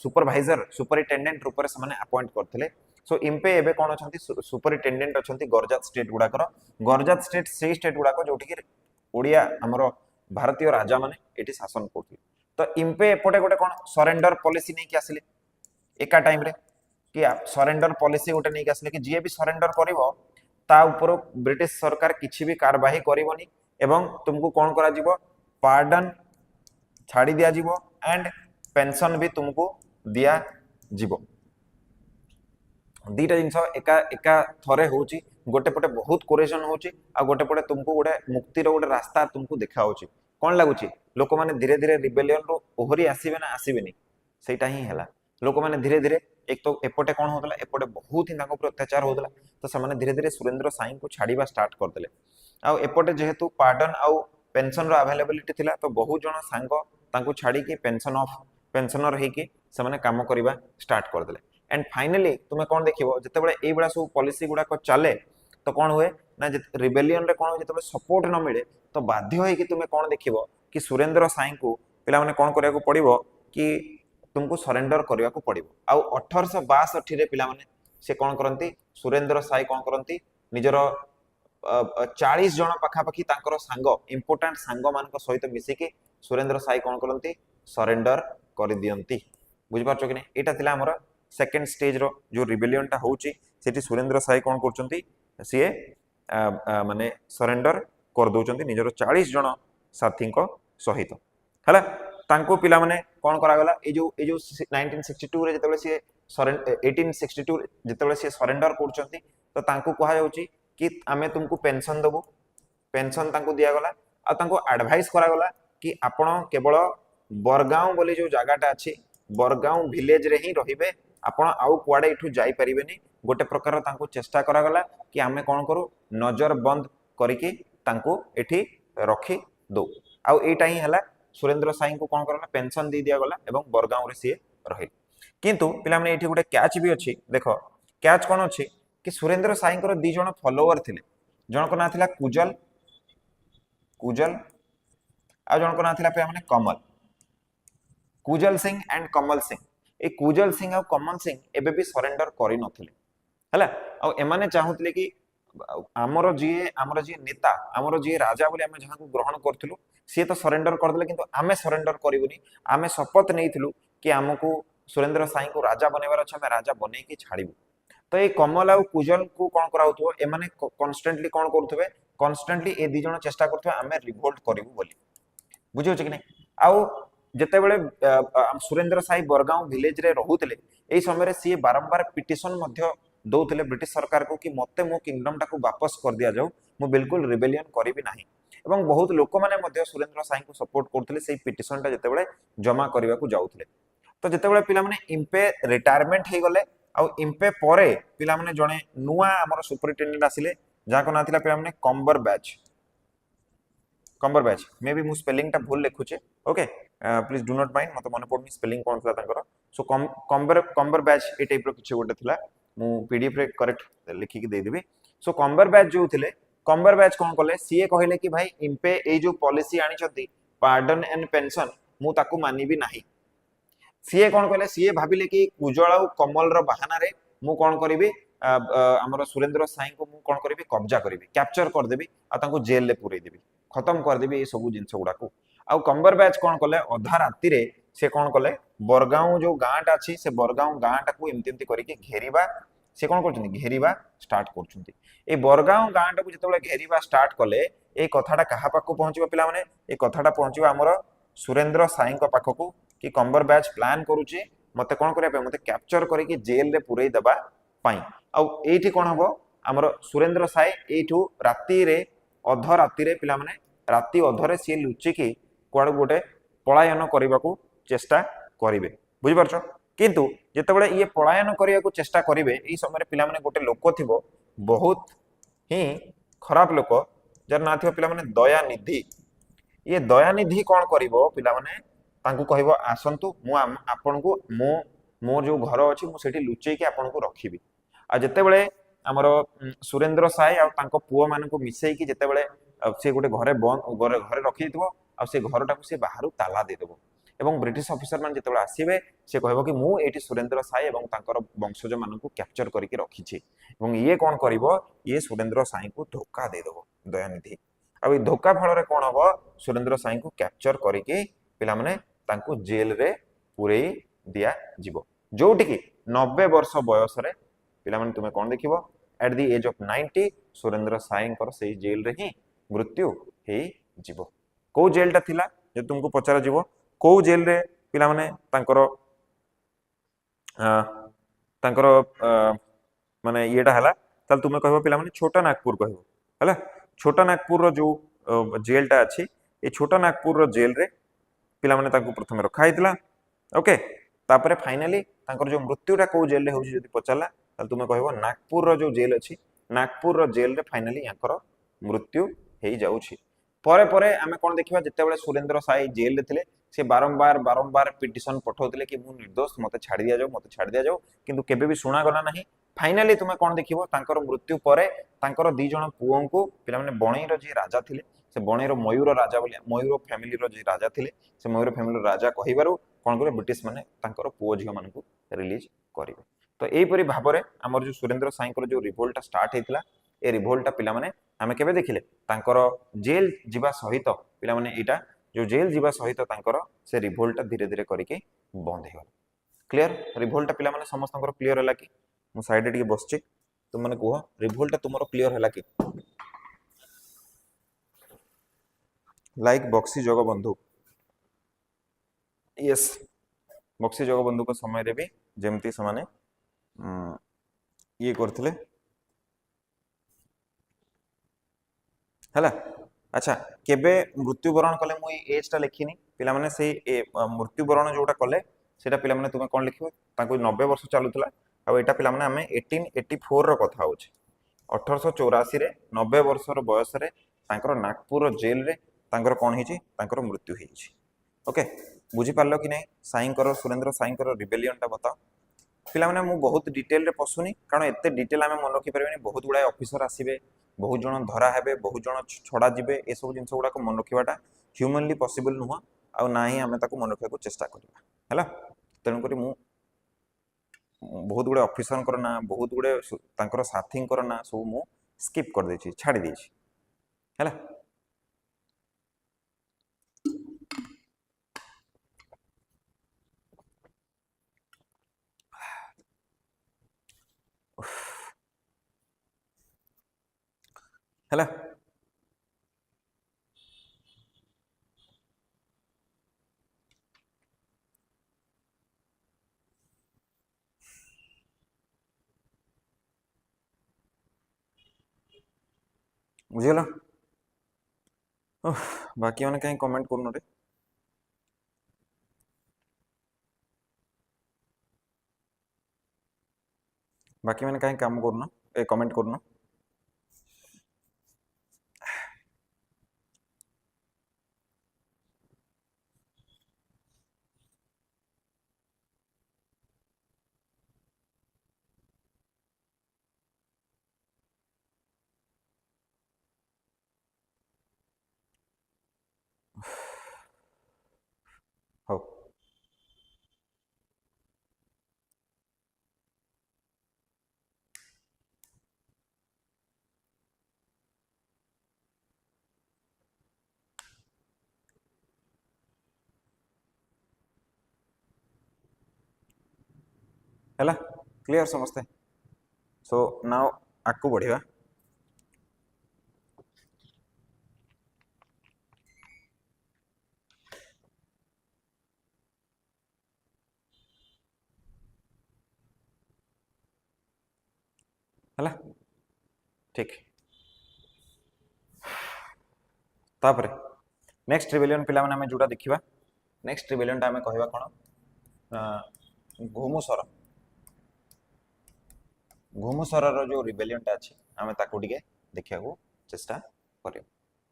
सुपरवाइजर सुपरिटेंडेंट रूप रे समाने अपॉइंट करथिले सो इम्पे एबे कोन अछंती सुपरिटेंडेंट अछंती गरजात स्टेट गुडा कर गरजात स्टेट से स्टेट गुडा को जोठी के ओडिया हमरो भारतीय राजा माने एटी शासन करथि तो इम्पे एपटे गोटे कोन सरेंडर पॉलिसी नै कि आसिले एका टाइम रे कि सरेंडर पॉलिसी गोटे नै कि आसिले कि जे भी सरेंडर करिवो ता ऊपर ब्रिटिश सरकार किछि भी कार्यवाही करिवोनी एवं तुमको कोन करा जिवो पार्डन छाड़ी दिया जिवो एंड पेंशन भी तुमको दिया जिवो दीटा जिनस एका एका थरे होची गोटे पटे बहुत कोरेशन होची आ गोटे पटे तुमको गोटे मुक्तिर गोटे रास्ता तुमको देखा होची कोन लागुची लोक माने धीरे धीरे रिबेलियन रो ओहरी आसीबे ना आसीबेनी सेटा ही हला लोक माने धीरे धीरे एक तो एपटे कोन होतला एपटे बहुत ही तांको ऊपर अत्याचार होतला तो से माने धीरे धीरे सुरेंद्र साईं को छाड़ीबा स्टार्ट कर देले आ एपटे जेहेतु पार्डन आ पेंशन रो अवेलेबिलिटी थिला तो बहुत जण सांग तांको छाड़ी के पेंशनर हे के से माने काम करबा स्टार्ट कर देले एंड फाइनली तुमे कोन देखिबो जते बेले एई बडा सब पॉलिसी गुडा को चले तो कोन हुए ना रिबेलियन रे कोन जते बेले सपोर्ट न मिले तो बाध्य होई कि तुमे कोन देखिबो कि सुरेंद्र साईं को पिला माने कोन करिया को पड़िबो कि तुमको सरेंडर करिया को पड़िबो आ 1862 रे पिला माने से कोन करंती सुरेंद्र साई कोन करंती निजरो 40 जण पाखा पाखी तांकर सांग इंपोर्टेंट सांग मान सहित मिसी के सुरेंद्र साई कोन करंती सरेंडर कर दियंती बुझ पारछो कि नै एटा थिला हमर सेकंड स्टेज रो जो रिबेलियन टा होची सेठी सुरेंद्र साई कोन करचंती सीए माने सरेंडर कर दोचंती निजरो 40 जण साथी को सहित हला तांको पिला माने कोन करा गला ए जो 1962 रे जतबे से 1862 जतबे से सरेंडर करचंती तो तांको कहा जाउची कि आमे तुमको पेंशन दबो पेंशन तांको दिया गला आ तांको एडवाइस करा गला कि आपण केवल बरगांव बोली जो जगाटा अछि बरगांव विलेज रे ही रहिबे आपण आउ कुआडे इठु जाई परिबेनी गोटे प्रकार तांको चेष्टा करा गला कि आमे कोन करू नजर बंद करिके तांको एठी रखी दो आउ एटा ही हला सुरेंद्र साईं को कोन करला पेंशन दे दिया गला एवं बरगांव रे से रहि किंतु पिला माने एठी गोटे कैच भी अछि देखो कैच कोन अछि कि सुरेंद्र साईं को दी जण फॉलोअर थिले जण को ना थिला कुजल आ जण को ना थिला पे माने कमल कुजल सिंह एंड कमल सिंह ए कुजल सिंह और कमल सिंह एबे भी सरेंडर करि नथिले हला आ एमाने चाहुतले कि हमरो जी नेता हमरो जी राजा बोले हम जहां को ग्रहण करथिलु से तो सरेंडर कर देले किंतु आमे सरेंडर करिवनी आमे शपथ नैथिलु कि हमको सुरेंद्र साईं को राजा बनेबार अछि हम राजा बनै के छाड़िबु तो ये कमल आ कुजल को कोन कराउथो ए माने कांस्टेंटली कोन करथबे कांस्टेंटली ए दी जण चेष्टा करथबे आमे रिवोल्ट करिवु बोली बुझियो छै कि नै आउ जते बेले सुरेंद्र साई बरगांव विलेज रे रहुतले एई समय रे सी बारंबार पिटिशन मध्य दौथले ब्रिटिश सरकार को कि मते मो किंगडम टा को वापस कर दिया जाऊ मु बिल्कुल रिबेलियन करिवि नाही एवं बहुत लोक माने मध्य सुरेंद्र साई को सपोर्ट करथले सेई पिटिशन टा जते बेले जमा करिवा को जाउथले तो जते बेले पिला माने इम्पे रिटायरमेंट हे गले आ इम्पे परे पिला माने जणे नुवा हमर सुपरिटेंडेंट आसिले जाको ना थिला पिला माने कंबर बैच मे बी मु स्पेलिंग टा भूल लिखुचे okay please do not mind मते मने पड़नी स्पेलिंग कोन था तांकर सो कंबर बैच ए टाइप रो किछ गोटे थिला मु पीडीएफ रे करेक्ट लिखि के दे देबी सो कंबर बैच जो थिले कंबर बैच कोन कले सीए कहिले कि भाई इम्पे ए जो पॉलिसी आनी छथि पार्डन एंड पेंशन मु ताकू मानी भी नाही सीए कोन कले सीए भाबिले कि उज्जवल और कमल रो बहाना रे मु कोन करिवि हमर सुरेंद्र साई को मु कोन करिवि कब्जा करिवि कैप्चर कर देबी आ तांको जेल ले पुरै देबी खत्म कर देबी ए सब जिंस गुडा को आ कंबर बैच कोन कले अधा राती रे से कोन कले बरगांव जो गांटा अछि से बरगांव गांटा को एमती एमती करिके घेरिबा से कोन करछथि घेरिबा स्टार्ट करछथि ए बरगांव गांटा को जतबे घेरिबा स्टार्ट कले ए कथाटा कहा पाको पहुंचबो पिला माने ए कथाटा पहुंचबो हमर सुरेंद्र साई को पाखको कि कंबर बैच प्लान करूची मते कोन करिया पे मते कैप्चर करिके जेल रे पुरै दबा पाई आ एठी कोन हबो हमर सुरेंद्र साई एठू राती रे अध राति पिला माने राति अधरे सी लुचिकी कुआड़ गोटे पलायन करने को चेष्टा करेंगे बुझिपार किंतु जितेबाला ये पलायन करने को चेष्टा करेंगे यही समय पिला माने गोटे लोक थी बहुत ही खराब लोक जार ना थी पिला माने दयानिधि ये दयानिधि कौन करिवो पिला माने तांकु कहबो आसंतु मु आपन को मो मोर जो घर अछि मु सेठी लुचेई के आपन को रखिबी आ जेतेबेले हमर सुरेंद्र साई आ तांको पुओ मान को मिसई की जेतेबेले से गोटे घरे बंद घरे रखि दितबो आ से घरटा को से बाहरु ताला दे देबो एवं ब्रिटिश ऑफिसर मान जेतेबेले आसीबे से कहबो कि मु एटी सुरेंद्र साई एवं तांकर वंशज मान को कैप्चर करके रखिछि एवं ये कौन करिवो ये सुरेंद्र साई को धोखा दे देबो दयानिधि आ धोखा फल कौन हम सुरेंद्र साई को कैप्चर करके पिला माने तांको जेल रे पुरई दिया जीवो जोटी की 90 वर्ष बयस रे पिला माने तुमे कौन देखिबो at the age of 90 Surendra Sai से जेल रे ही मृत्यु हे जीवो को जेलटा थिला जे तुमको पचारा जीवो को जेल रे पिला माने तांकर माने येटा हला तल तुमे कहबो पिला माने छोटा नागपुर कहबो हला छोटा नागपुर रो जो जेलटा अछि ए छोटा नागपुर रो जेल रे पिला माने तांको प्रथम रखा हितला ओके तापरे फाइनली तांकर जो मृत्युटा को जेल रे होउची जदी पचारला तल तुमे कहबो नागपुर रो जो जेल अछि नागपुर रो जेल रे फाइनली याकर मृत्यु हेई जाउची परे परे आमे कोन देखिबा जतेबेले सुरेंद्र साई जेल रे थिले से बारंबार पिटिशन पठौतिले कि मु निर्दोष मते छाड़ी दिया जाऊ किंतु केबे भी सुना गला नाही फाइनली तुमे कोन देखिबो तांकर मृत्यु परे तांकर दी जण पुओं को पिला माने बणईर जे राजा थिले से बणईर मयूर राजा बोली मयूर फैमिली रो जे राजा थिले से मयूर फैमिली राजा कहिबारु कोन करे ब्रिटिश माने तांकर पुओ झियो मान को रिलीज करिवे तो एई परि भाबरे हमर जो सुरेंद्र साईंकर जो रिवोल्ट स्टार्ट हेतिला ए रिवोल्ट पिला माने आमे केबे देखिले तांकर जेल जीवा सहित पिला माने एटा जो जेल जीवा सहित तांकर से रिवोल्ट धीरे धीरे करके बंद हे क्लियर रिवोल्ट पिला माने समस्तंकर क्लियर होला कि मु साइड रे बसछि तुम माने कुह रिवोल्ट तुमरो क्लियर होला कि लाइक बक्सी जगबंधु यस बक्सी जगबंधु को समय रे भी जेमती समाने ये करथिले हला अच्छा केबे मृत्युवरण कले मु एज टा लिखिनी पिला माने से मृत्युवरण जोटा कले सेटा पिला माने तुमे कोन लिखिबो ताको 90 वर्ष चालुतला आ एटा पिला माने हमें 1884 रो कथा होचे 1884 रे 90 वर्ष रो बयस रे तांकर नागपुर जेल रे तांकर कोन हिची तांकर मृत्यु हिची ओके बुझी पारलो कि नै साईंकर सुरेंद्र साईंकर रिबेलियन टा बताओ पिला माने मु बहुत डिटेल रे पसुनी कारण एते डिटेल हमें मन रखि परबेनी बहुत गुडा ऑफिसर आसीबे बहुत जन धरा हेबे बहुत जन छड़ा जिबे ए सब जिंस गुडा को मन रखिबाटा ह्यूमनली पॉसिबल नुह आ ना ही हमें ताको मन रखिया को चेष्टा करबा हैला तेन करी मु बहुत गुडे ऑफिसर कर ना बहुत गुडे तांकर साथी कर ना सब मु स्किप कर देछि छाडी देछि हैला हैला बुझिला बाकी माने कहीं कमेंट करनो रे बाकी मैंने कहीं काम करना ए कमेंट करना हो हैला क्लियर समझते सो नाउ आकु बढ़िया हैला ठीक तापर नेक्स्ट रिबेलियन पिला माने हमें जोड़ा देखिबा नेक्स्ट रिबेलियन टा हमें कहबा कोन घुमुसर घुमुसर रो जो रिबेलियन टा अछि हमें ताको टिके देखिया को चेष्टा करियो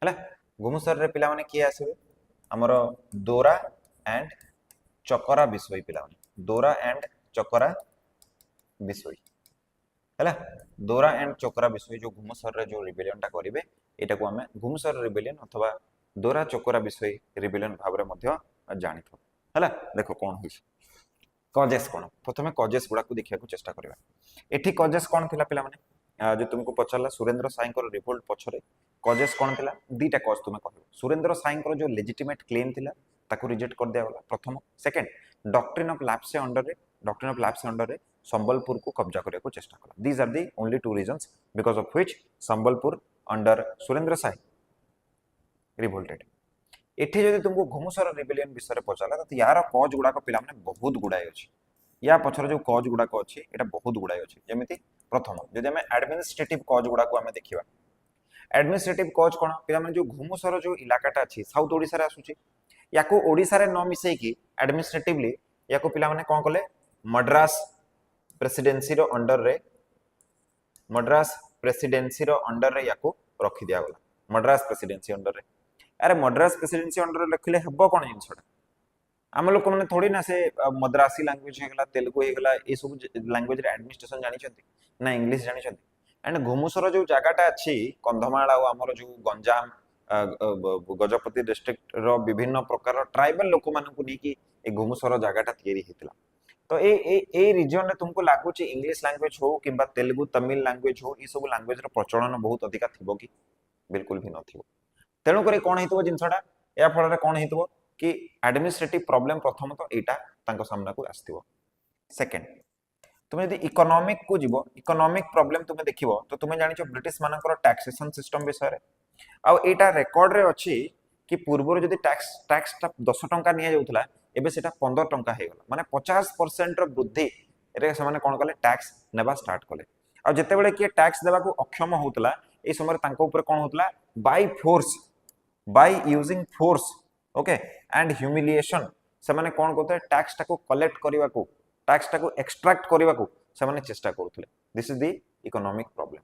हला घुमुसर रे पिला माने की आसीबे हमरो दोरा एंड चकरा बिसोई पिला माने दोरा एंड चकरा बिसोई है दोरा एंड चोकरा विषय जो घुमसर रे जो रिबेलियन टा करिवे एटा को हमें घुमसर रिबेलियन अथवा दोरा चोकरा विषय रिबेलियन भाव रे मध्य जानिथो हला देखो कोन होइछ कजेस कोन प्रथमे कजेस गुडा को देखिया को चेष्टा करबा एठी कजेस कोन थिला पिला माने जो तुमको पछरला सुरेंद्र साईंकर रिवोल्ट पछरे कजेस कोन थिला दीटा कज तुमे कहबो सुरेंद्र साईंकर जो लेजिटिमेट क्लेम थिला ताको रिजेक्ट कर दिया गला प्रथम second doctrine of lapse under रे संबलपुर को कब्जा करने को चेष्टा कला these are the only two reasons because of which Sambalpur under Surendra Sai revolted एठी जदि तुमको घुमुसर रिबेलियन विषय पचाला तो यार कज गुडा पिला माने बहुत गुडाय अछि या पछर जो कज गुडा अछि एटा बहुत गुडाय अछि जेमिति प्रथम जदि हम एडमिनिस्ट्रेटिव कज गुडा को हम देखिबा एडमिनिस्ट्रेटिव कज कोन पिला माने जो घुमुसर जो इलाकाटा अछि साउथ ओडिसा रे आसुछि याको ओडिसा रे न मिसै कि एडमिनिस्ट्रेटिवली याको पिला माने कोन कले मद्रास प्रेसिडेंसी रो अंडर रे याको रखि दिया गला मद्रास प्रेसिडेंसी अंडर रे अरे मद्रास प्रेसिडेंसी अंडर रे लिखले हेबो कोन जिनसडा हम लोग माने थोड़ी ना से मद्रासी लैंग्वेज हेगला तेलुगु हेगला ए सब लैंग्वेज रे एडमिनिस्ट्रेशन जानि छथि ना इंग्लिश जानि छथि एंड घुमुसर जो जगाटा अछि कंधमाल आ हमर जो गंजाम गजपति डिस्ट्रिक्ट रो विभिन्न प्रकार ट्राइबल लोक मानकु नै कि ए घुमुसर जगाटा तयारी हेतिला तो ए रीजन रे तुमको लागुच इंग्लिश लैंग्वेज हो किंबा तेलुगु तमिल लैंग्वेज हो ई सब लैंग्वेज रो प्रचलन बहुत अधिक थिबो कि बिल्कुल भी नथिबो तेणु करी कोन हेतबो जिनसडा या फल रे कोन हेतबो कि एडमिनिस्ट्रेटिव प्रॉब्लम प्रथम तो एटा तांको सामना को आस्तिबो सेकंड तुमे यदि इकोनॉमिक को जीवो इकोनॉमिक प्रॉब्लम तुमे देखिबो तो तुमे जानिछो ब्रिटिश मानकर टैक्सेशन सिस्टम विषय रे आ एटा रिकॉर्ड रे अछि कि पूर्व जदि टैक्स 10 टंका निया जाउथला एबे सेटा 15 टंका हे गला माने 50% रो वृद्धि रे समान कोन कले टैक्स नेबा स्टार्ट कले आ जते बेले कि टैक्स देबा को अक्षम होतला ए समय तांको ऊपर कोन होतला by using force okay and humiliation से माने कोन करते टैक्स टाको कलेक्ट करबा को टैक्स टाको एक्सट्रैक्ट करबा को से माने चेष्टा करथले this is the economic problem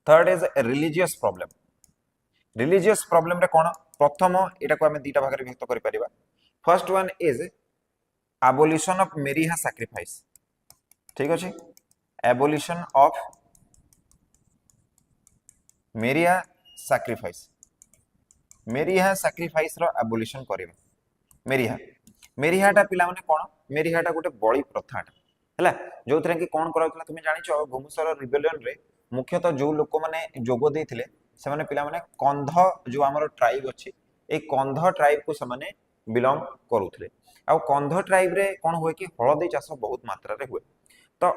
third is religious problem रे कोन प्रथम एटा को हमें दीटा भाग रे व्यक्त करि परिबा first one is abolition of Meriah sacrifice ठीक अछि एबोलिशन ऑफ मेरिहा सैक्रिफाइस रो एबोलिशन करिबा मेरिहाटा पिला माने कोन मेरिहाटा गोटे बळी प्रथाटा हला जोथरे कि कोन कराउतला तुमे जानिछो घुमुसर रिबेलियन रे मुख्यतः जो लोक माने जोगो देथिले से माने पिला माने कंध जो हमर ट्राइब अछि ए कंध ट्राइब को से माने बिलोंग करूथले आ कंध ट्राइब रे कोन होय कि हळदी चाष बहुत मात्रा रे होय तो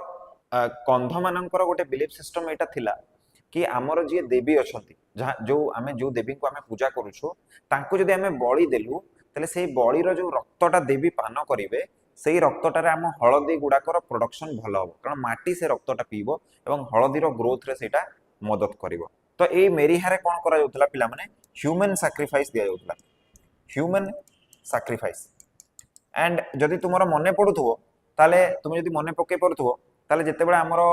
कंध मानकर गोटे बिलीफ सिस्टम एटा थिला कि हमर जे देवी अछंती जो आमे जो देवी को आमे पूजा करूछु तांको जदि आमे बळी देलु तले सेही बळी रो जो रक्तटा देवी पान करिवे सेही रक्तटा रे हम हळदी गुडाकर प्रोडक्शन भलो हो कारण माटी से रक्तटा पीबो एवं हळदी रो ग्रोथ रे सेटा मदद करिवो तो ए मेरिहारे कोन करा जाउतला पिला माने ह्यूमन सैक्रिफाइस दिया जाउतला ह्यूमन सैक्रिफाइस एंड जदि तुमरो मने पडुथबो ताले तुम जदि मने पके परथबो ताले जेतेबेले हमरो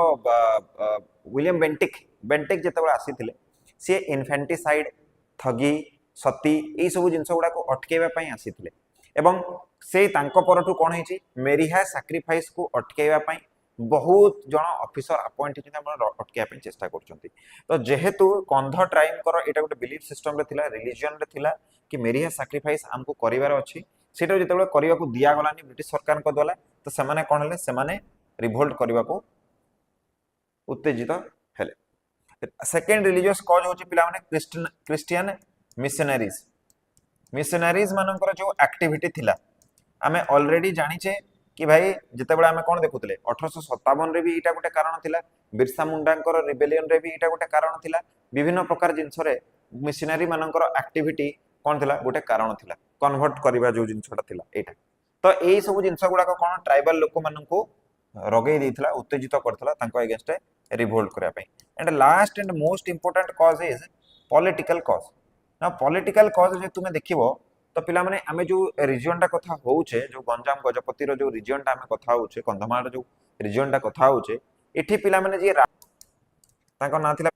विलियम बेंटिक जेतेबेले आसीथिले से इन्फेंटिसाइड ठगी सती ए सब जिंस गुडा को अटकेबा पई आसीथिले एवं से तांको परठु कोन हेची मेरिहा सैक्रिफाइस को अटकेबा पई बहुत जन ऑफिसर अपॉइंट हेची हमर अटकेबा पई चेष्टा करचंती तो जेहेतु कंध ट्राइब कर एटा गोटे बिलीफ सिस्टम रे थिला रिलीजन रे थिला कि मेरिहा सैक्रिफाइस हमको करिवार अछि सेटा जेतेबेले करिवा को दिया गलानी ब्रिटिश सरकार को द्वारा तो सेमाने कोन हले सेमाने रिवोल्ट करिवा को उत्तेजित हेले सेकेंड रिलीजियस कॉज होची पिला माने क्रिश्चियन मिशनरीज मानकर जो एक्टिविटी थिला आमे ऑलरेडी जानिचे कि भाई जेतेबेले आमे कोन देखुतले 1857 रे भी एटा गोटे कारण थिला बिरसा मुंडांकर रिबेलियन रे भी एटा गोटे कारण थिला विभिन्न प्रकार जिंस रे मिशनरी मानकर एक्टिविटी कोन थिला गोटे कारण थिला कन्वर्ट करबा जो जिंसटा थिला एटा तो एई सब जिंस गुडा कोन ट्राइबल लोक माननको रगेई देइथिला उत्तेजित करथिला तांको अगेंस्ट रिवोल्ट करिया पई and last and most important cause is political cause ना पॉलिटिकल कॉज जे तुमे देखिबो तो पिला माने आमे जो रीजन टा कथा होउछे जो गंजाम गजपति रो जो रीजन टा आमे कथा होउछे कंधमाल जो रीजन टा कथा होउछे एठी पिला माने जे तांको ना थिला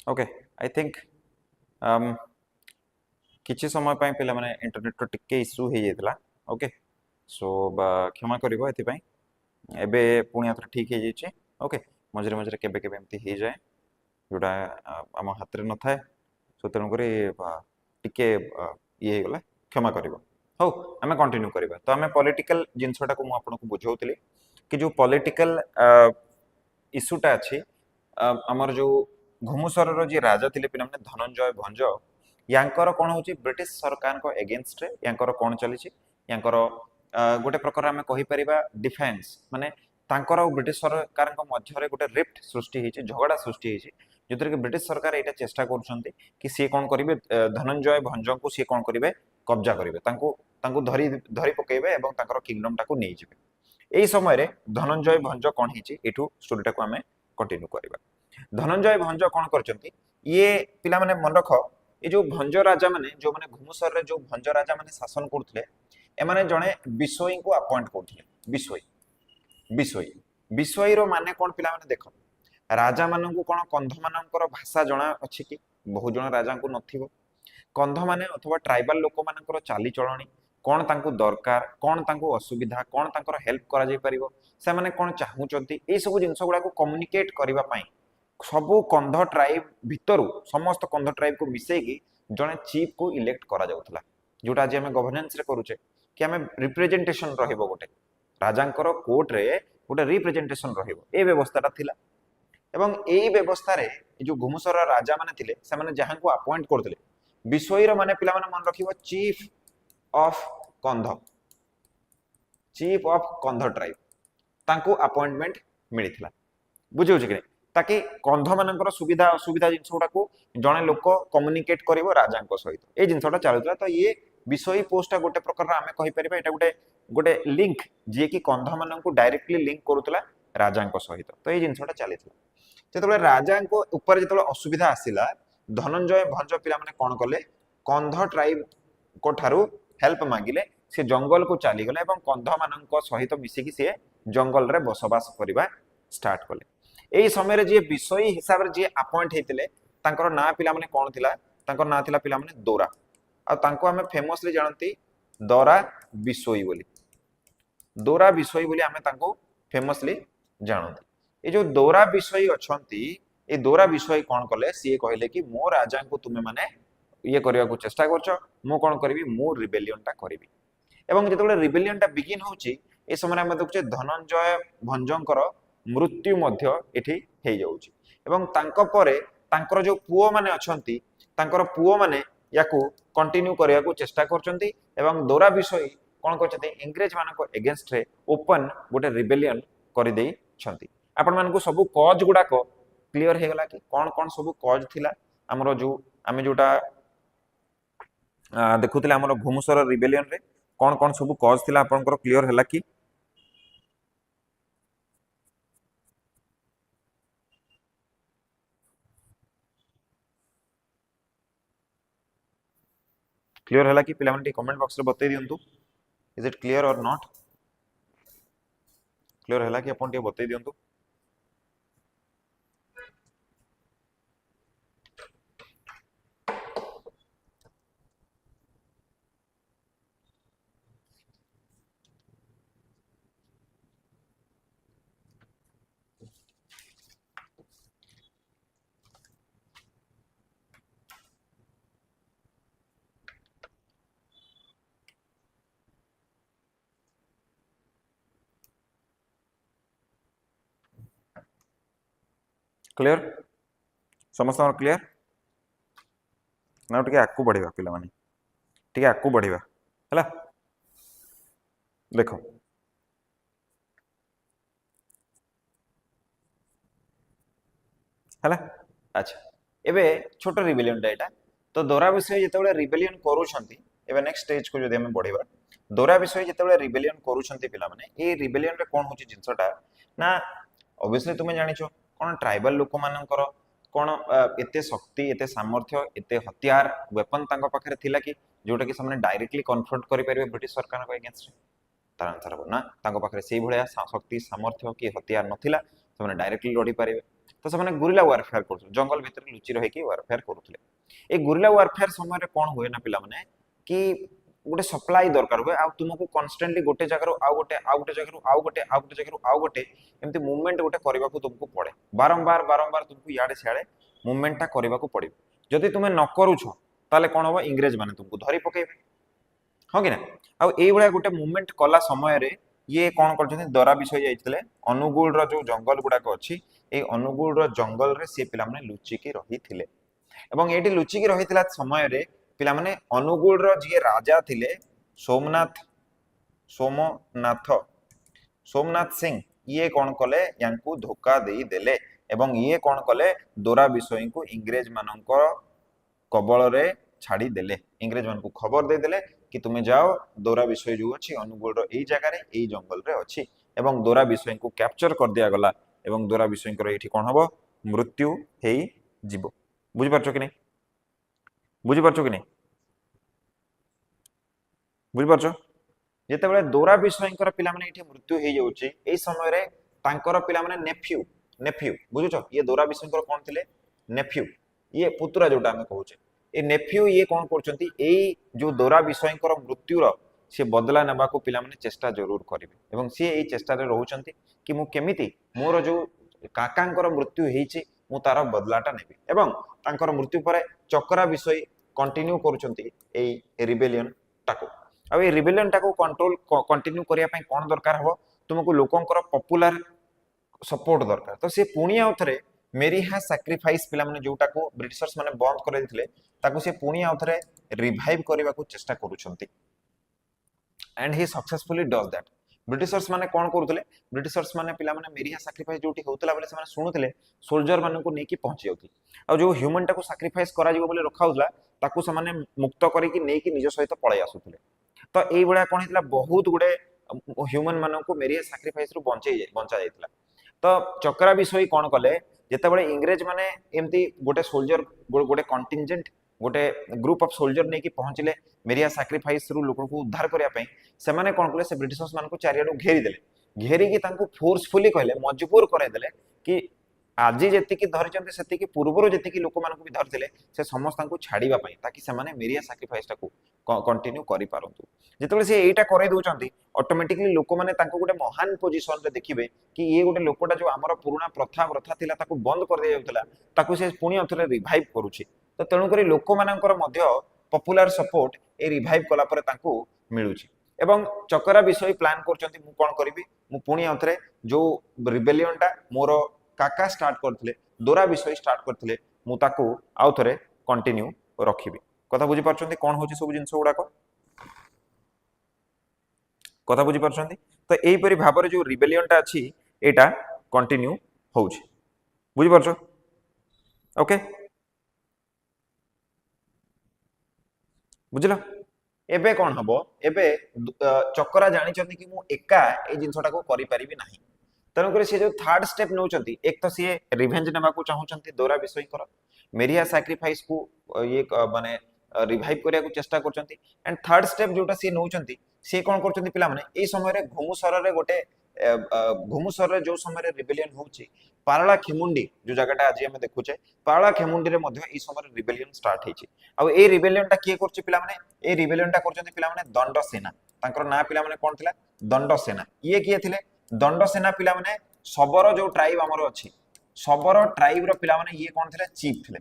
ओके आई थिंक किछि समय पाई पिला माने इंटरनेट रो टिके इश्यू हे जेतला ओके सो क्षमा करिवो एथि पाई एबे पुणी आथरा ठीक हे जेछि ओके मझरे मझरे केबे केबे एमती हे जाय जोटा आम हाथ रे न थाए सो तेणु करी टिके ये गला क्षमा करिवो हो आमे कंटिन्यू करिवा तो आमे पॉलिटिकल जिंसटा को मु आपन को बुझौतली कि जो पॉलिटिकल इश्यूटा अछि हमर जो घुमुसर जी राजा थे पे धनंजय भंज यांकर कौन हूँ ब्रिटिश सरकार को एगेन्स्ट यांकर कौन चली गोटे प्रकार आम कहीपर डिफेन्स माने तांकर और ब्रिटिश सरकार मध्य गोटे रिफ्ट सृष्टि होती झगड़ा सृष्टि होती जो कि ब्रिटिश सरकार यहाँ चेष्टा कर सी कौन करेंगे धनंजय भंज को सी कौन करेंगे कब्जा करेंगे धरी धरी पकेबे और किंगडम टाक नहीं जाए यही समय धनंजय भंज कौन हो स्टोरी टाक आम कंटिन्यू करवा धनंजय भंज कौन कर ये पिला माने मन रख ये जो भंज राजा माने जो माने घुमुसर रे जो भंज राजा माने शासन करथिले एमाने जणे बिसोई को अपॉइंट करथिले बिसोई बिसोई रो माने कोन पिला माने देखो राजा मानन को कोन कंध मानकर भाषा जणा अछि कि बहु जण राजा को नथिबो कंध माने अथवा ट्राइबल लोक मानकर चाली चलणी कौन तांको दरकार कौन तांको असुविधा कौन तांकर हेल्प करा जाय परिबो से माने कोन चाहूचंती ए सब जिंस गुडा को कम्युनिकेट करबा पई सबु कंध ट्राइब भितरु समस्त कंध ट्राइब को मिसेकी जणे चीफ को इलेक्ट करा जाउथला जोटा जे हमें गवर्नेंस रे करूचे कि हमें रिप्रेजेंटेशन रहिबो गोटे राजांकर कोर्ट रे गोटे रिप्रेजेंटेशन रहिबो ए व्यवस्थाटा थिला एवं एई व्यवस्था रे जो घुमुसर राजा माने थिले से माने जहां को अपॉइंट करथिले बिसोईर माने पिला माने मन रखिबो चीफ ऑफ कंध ट्राइब तांको अपॉइंटमेंट मिलिथिला बुझियो कि ताकि कंध मानकर सुविधा असुविधा जिनस गुड़ा जड़े लोक कम्युनिकेट कर राजा सहित ये जिनसा चलुला तो ये विषय पोस्टा गोटे प्रकार आम कहीपर ये गोटे गोटे लिंक जी कि कंध मान डायरेक्टली लिंक करूला राजा सहित तो ये जिनसा चली जो राजा जो असुविधा आसला धनंजय भंज पिला माने कौन कले कंध ट्राइब को ठारू हेल्प मांगिले से जंगल को चलीगले कंध मान सहित मिसिकी सी जंगल रे बसवास करवा स्टार्ट कले यही समय जी विषय हिसाब से जी अपॉइंट होते ना पिला माने कौन थिला तांकर ना थिला पिला माने दोरा आको आम फेमसली जानती दोरा विषय बोली दोरा विषय बोली आम फेमसली जानती ये जो दोरा विषय अच्छी ये दोरा विषय कौन कले सी कहले कि मो राजा को तुम्हें माने ये करने को चेष्टा कर मु कौन करी मु रिबेलियन टा करी एवं जो रिबेलियन टा बिगिन होची ए समय आम देखुचे धनंजय भंजंकर मृत्यु मध्य एठी हे जाउची एवं तांको परे तांकर जो पुओ माने अछंती तांकर पुओ माने याकू कंटिन्यू करिया को चेष्टा करचंती एवं दोरा विषय कोन करचंती इंग्रेज मानको अगेंस्ट रे ओपन गोटे रिबेलियन करि देई छंती आपण मानको सब कॉज गुडा को क्लियर हे गला कि कोन कोन सब कॉज थिला हमरो जो आमे जोटा देखुतिले हमरो घुमुसर रिबेलियन रे कोन कोन सब कॉज थिला आपनकर क्लियर हैला कि क्लियर है कि पिला कमेंट बॉक्स रे बतई दिंतु इज इट क्लियर और नॉट क्लियर है कि अपन बतई दिंतु क्लियर समस्त क्लियर ना टे आकू बढ़िया पिला माने टे आकू बढ़िया है देख है अच्छा एबे छोट रिबेलियन टा तो दोरा विषय जो रिबेलियन करूछंती एबे नेक्स्ट स्टेज को जदि हमें बढ़िबा दोरा विषय जो रिबेलियन करूछंती पिला माने ए रिबेलियन रे कोन होची जिंसटा ना ऑब्वियसली तुमे जानिछो कौन ट्राइबल लोक मानकर कौन एते शक्ति एते सामर्थ्य एते हथियार वेपन तांको पाखरे थिला कि जोटा कि सामने डायरेक्टली कन्फ्रंट करि परिबे ब्रिटिश सरकार को अगेंस्ट तार आंसर हो ना तांको पाखरे सेही भलिया शक्ति सामर्थ्य कि हथियार नथिला सामने डायरेक्टली लड़ी परिबे तो सामने गुरिल्ला वारफेयर करथु जंगल भीतर लुचि रहि कि वारफेयर करथुले ए गुरिल्ला वारफेयर समय रे कोन होय ना पिला माने कि गोटे सप्लाई दरकार हुए आ तुमको कन्स्टेंटली गोटे जगह आउ गोटे जगह आउ गोटे जगह आउ गोटे एमती मूवमेंट गोटे करने को तुमको पड़े बारंबार बारंबार तुमको इे सियाड़े मूवमेंटा करने को पड़े जदि तुम्हें न करुछ ताले कौन हम इंग्रेज मैंने तुमको धरी पकेबे हाँ कि ना आउ गोटे मूवमेंट कला समय रे ये कौन कर दरा विषय जाइए अनुगुल जो जंगल गुड़ाक अच्छी ए अनुगुल जंगल रे से पिला माने लुचिकी रहिथिले एवं एटी लुचिकी रहिथिला समय रे पिला माने अनुगुल रो जे राजा थिले सोमनाथ सोमनाथ सोमनाथ सिंह ये कौन कले यांकू धोखा दे देले एवं ये कौन कले दोरा विषय को इंग्रेज मानक कबल रे छाड़ी देले इंग्रेज मान को खबर दे देले कि तुम्हें जाओ दोरा विषय जो अच्छी अनुगुल रो एई जगह रे एई जंगल रे अच्छी एवं दोरा विषय को कैप्चर कर दिया गला एवं दोरा विषय को एठी कोन हबो मृत्यु हेई जीवो बुझि परछो कि नहीं बुझि परछो कि नहीं बुझि परछो जेतेबेले दोरा विषयकर पिला माने एठी मृत्यु हेई जाउची एई समय रे तांकर पिला माने नेफ्यू नेफ्यू बुझुचो ये दोरा विषयकर कोन थिले नेफ्यू ये पुत्रा जोटा हमें कहूचे ए नेफ्यू ये कौन करछंती एई जो दोरा विषयकर मृत्युर से बदला नेबा को पिला माने चेष्टा जरूर करिवे एवं से एई चेष्टा रे रहउचंती कि मु केमिति मोर जो काकांकर मृत्यु हेइची मु तार बदलाटा नेबी एवं तांकर मृत्यु परे चक्रा विषय कंटिन्यू करूचंती एई रिबेलियन टाको आ ए रिबेलियन टाको कंट्रोल कंटिन्यू करिया पई कोन दरकार हबो तुमको लोकंकर पॉपुलर सपोर्ट दरकार तो से पुणी आउथरे मेरी हा सैक्रिफाइस पिला माने जोटा को ब्रिटिशर्स माने बंद कर दिथिले ताको से पुणी आउथरे रिवाइव करबा को चेष्टा करूछंती and he successfully does that Britishers माने कोन करूथले ब्रिटिशर्स माने पिला माने मेरी हा सैक्रिफाइस जोटी होतला बोले से माने सुनुथले सोल्जर माने को नेकी पहुंची जाउथि आ जो ह्यूमन टाको सैक्रिफाइस करा जिवो बोले रखा होतला ताको से माने मुक्त करी कि नेकी निज सहित पळै आसुथले तो एई बडा कोन हितला बहुत गुडे ह्यूमन माने को मेरी हा सैक्रिफाइस रु बंचा जायतला तो चक्रा विषय कोन कले जेतेबेले इंग्रेज माने एमती गोटे सोल्जर गोटे कंटिंजेंट गोटे ग्रुप ऑफ सोल्जर नेकी पहुंचले मेरिया सैक्रिफाइस रु लोक को उद्धार करिया पई से माने कोन कले से ब्रिटिशर्स मान को चारियाडू घेरी देले घेरी की तांको फोर्सफुली कहले मजबूर करे देले कि आजी जेति की धरिचंते सेति की पूर्वरो जेति की लोक मान को भी धरथिले से समस्त को छाड़ीबा पई ताकि से माने मेरिया सैक्रिफाइस टा को कंटिन्यू करि पारंतु जेतेबेले से एटा करे दोचंती ऑटोमेटिकली लोक माने तांको गोटे महान पोजीशन रे देखिबे कि ये गोटे लोकटा जो हमर पुराना प्रथा थिला ताको बंद कर दिया जाउतला ताको से पुणी अथरे रिवाइव करूची तो तेणु करी लोक मानकर मध्य पॉपुलर सपोर्ट ए रिवाइव कला परे तांको मिलुची एवं चक्रा विषय प्लान करचंती मु कोन करबी मु पुणी अथरे जो रिबेलियन टा मोर काका स्टार्ट करथिले दोरा विषय स्टार्ट करथिले मु ताको आउ थरे कंटिन्यू रखिबी कथा बुझी परचंती कोन होची सब जिंस गुडा को कथा बुझी परचंती तो एई परि भाबरे जो रिबेलियन टा अछि एटा कंटिन्यू होउची बुझी परचो ओके बुझला एबे कोन हबो एबे चक्रा जानि चंती कि मु एका ए जिंसटा को करि परिबी नाही तेणु कर से जो थर्ड स्टेप नौचंती एक तो सी रिवेंज नेबा को चाहूचंती दोरा विषय कर मेरिया सैक्रिफाइस को ये माने रिवाइव करिया को चेष्टा करचंती एंड थर्ड स्टेप जोटा सी नौचंती से कोन करचंती पिला माने ए समय रे घुमुसर रे गोटे घुमुसर रे जो समय रे रिबेलियन होउची पारला खेमुंडी जो जगहटा आज हम देखुचे पारला खेमुंडी रे मध्य ए समय रे रिबेलियन स्टार्ट हेची आ ए रिबेलियन टा के करची पिला माने ए रिबेलियन टा करचंती पिला माने दंड सेना तांकर ना पिला माने कोन थिला दंड सेना ये किए थिले दंड सेना पिला माने सबरो जो ट्राइब हमरो अछि सबरो ट्राइब रो पिला माने ये कोन थिले चीफ थिले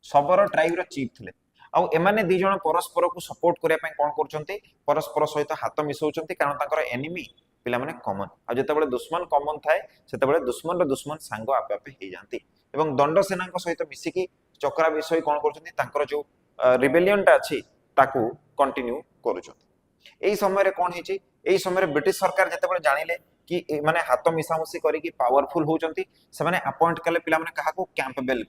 सबरो ट्राइब रो चीफ थिले आ एमाने दी जण परस्पर को सपोर्ट करिया पय कोन करचंती परस्पर सहित हाथ मिसौचंती कारण तांकर एनिमी पिला माने कॉमन आ जते बेले दुश्मन कॉमन थाए सेते बेले दुश्मन रो दुश्मन सांग आपे आपे हे जानती एवं दंड सेना को सहित मिसी की चक्रा विषय कोन करचंती तांकर जो रिबेलियन टा अछि ताकू कंटिन्यू करूचंती एई समय रे कोन हेची एई समय रे ब्रिटिश सरकार जते बेले जानिले कि माने हाथ मिसामुसी करी कि पावरफुल होचंती से माने अपॉइंट कले पिला माने कहा को कैंपबेल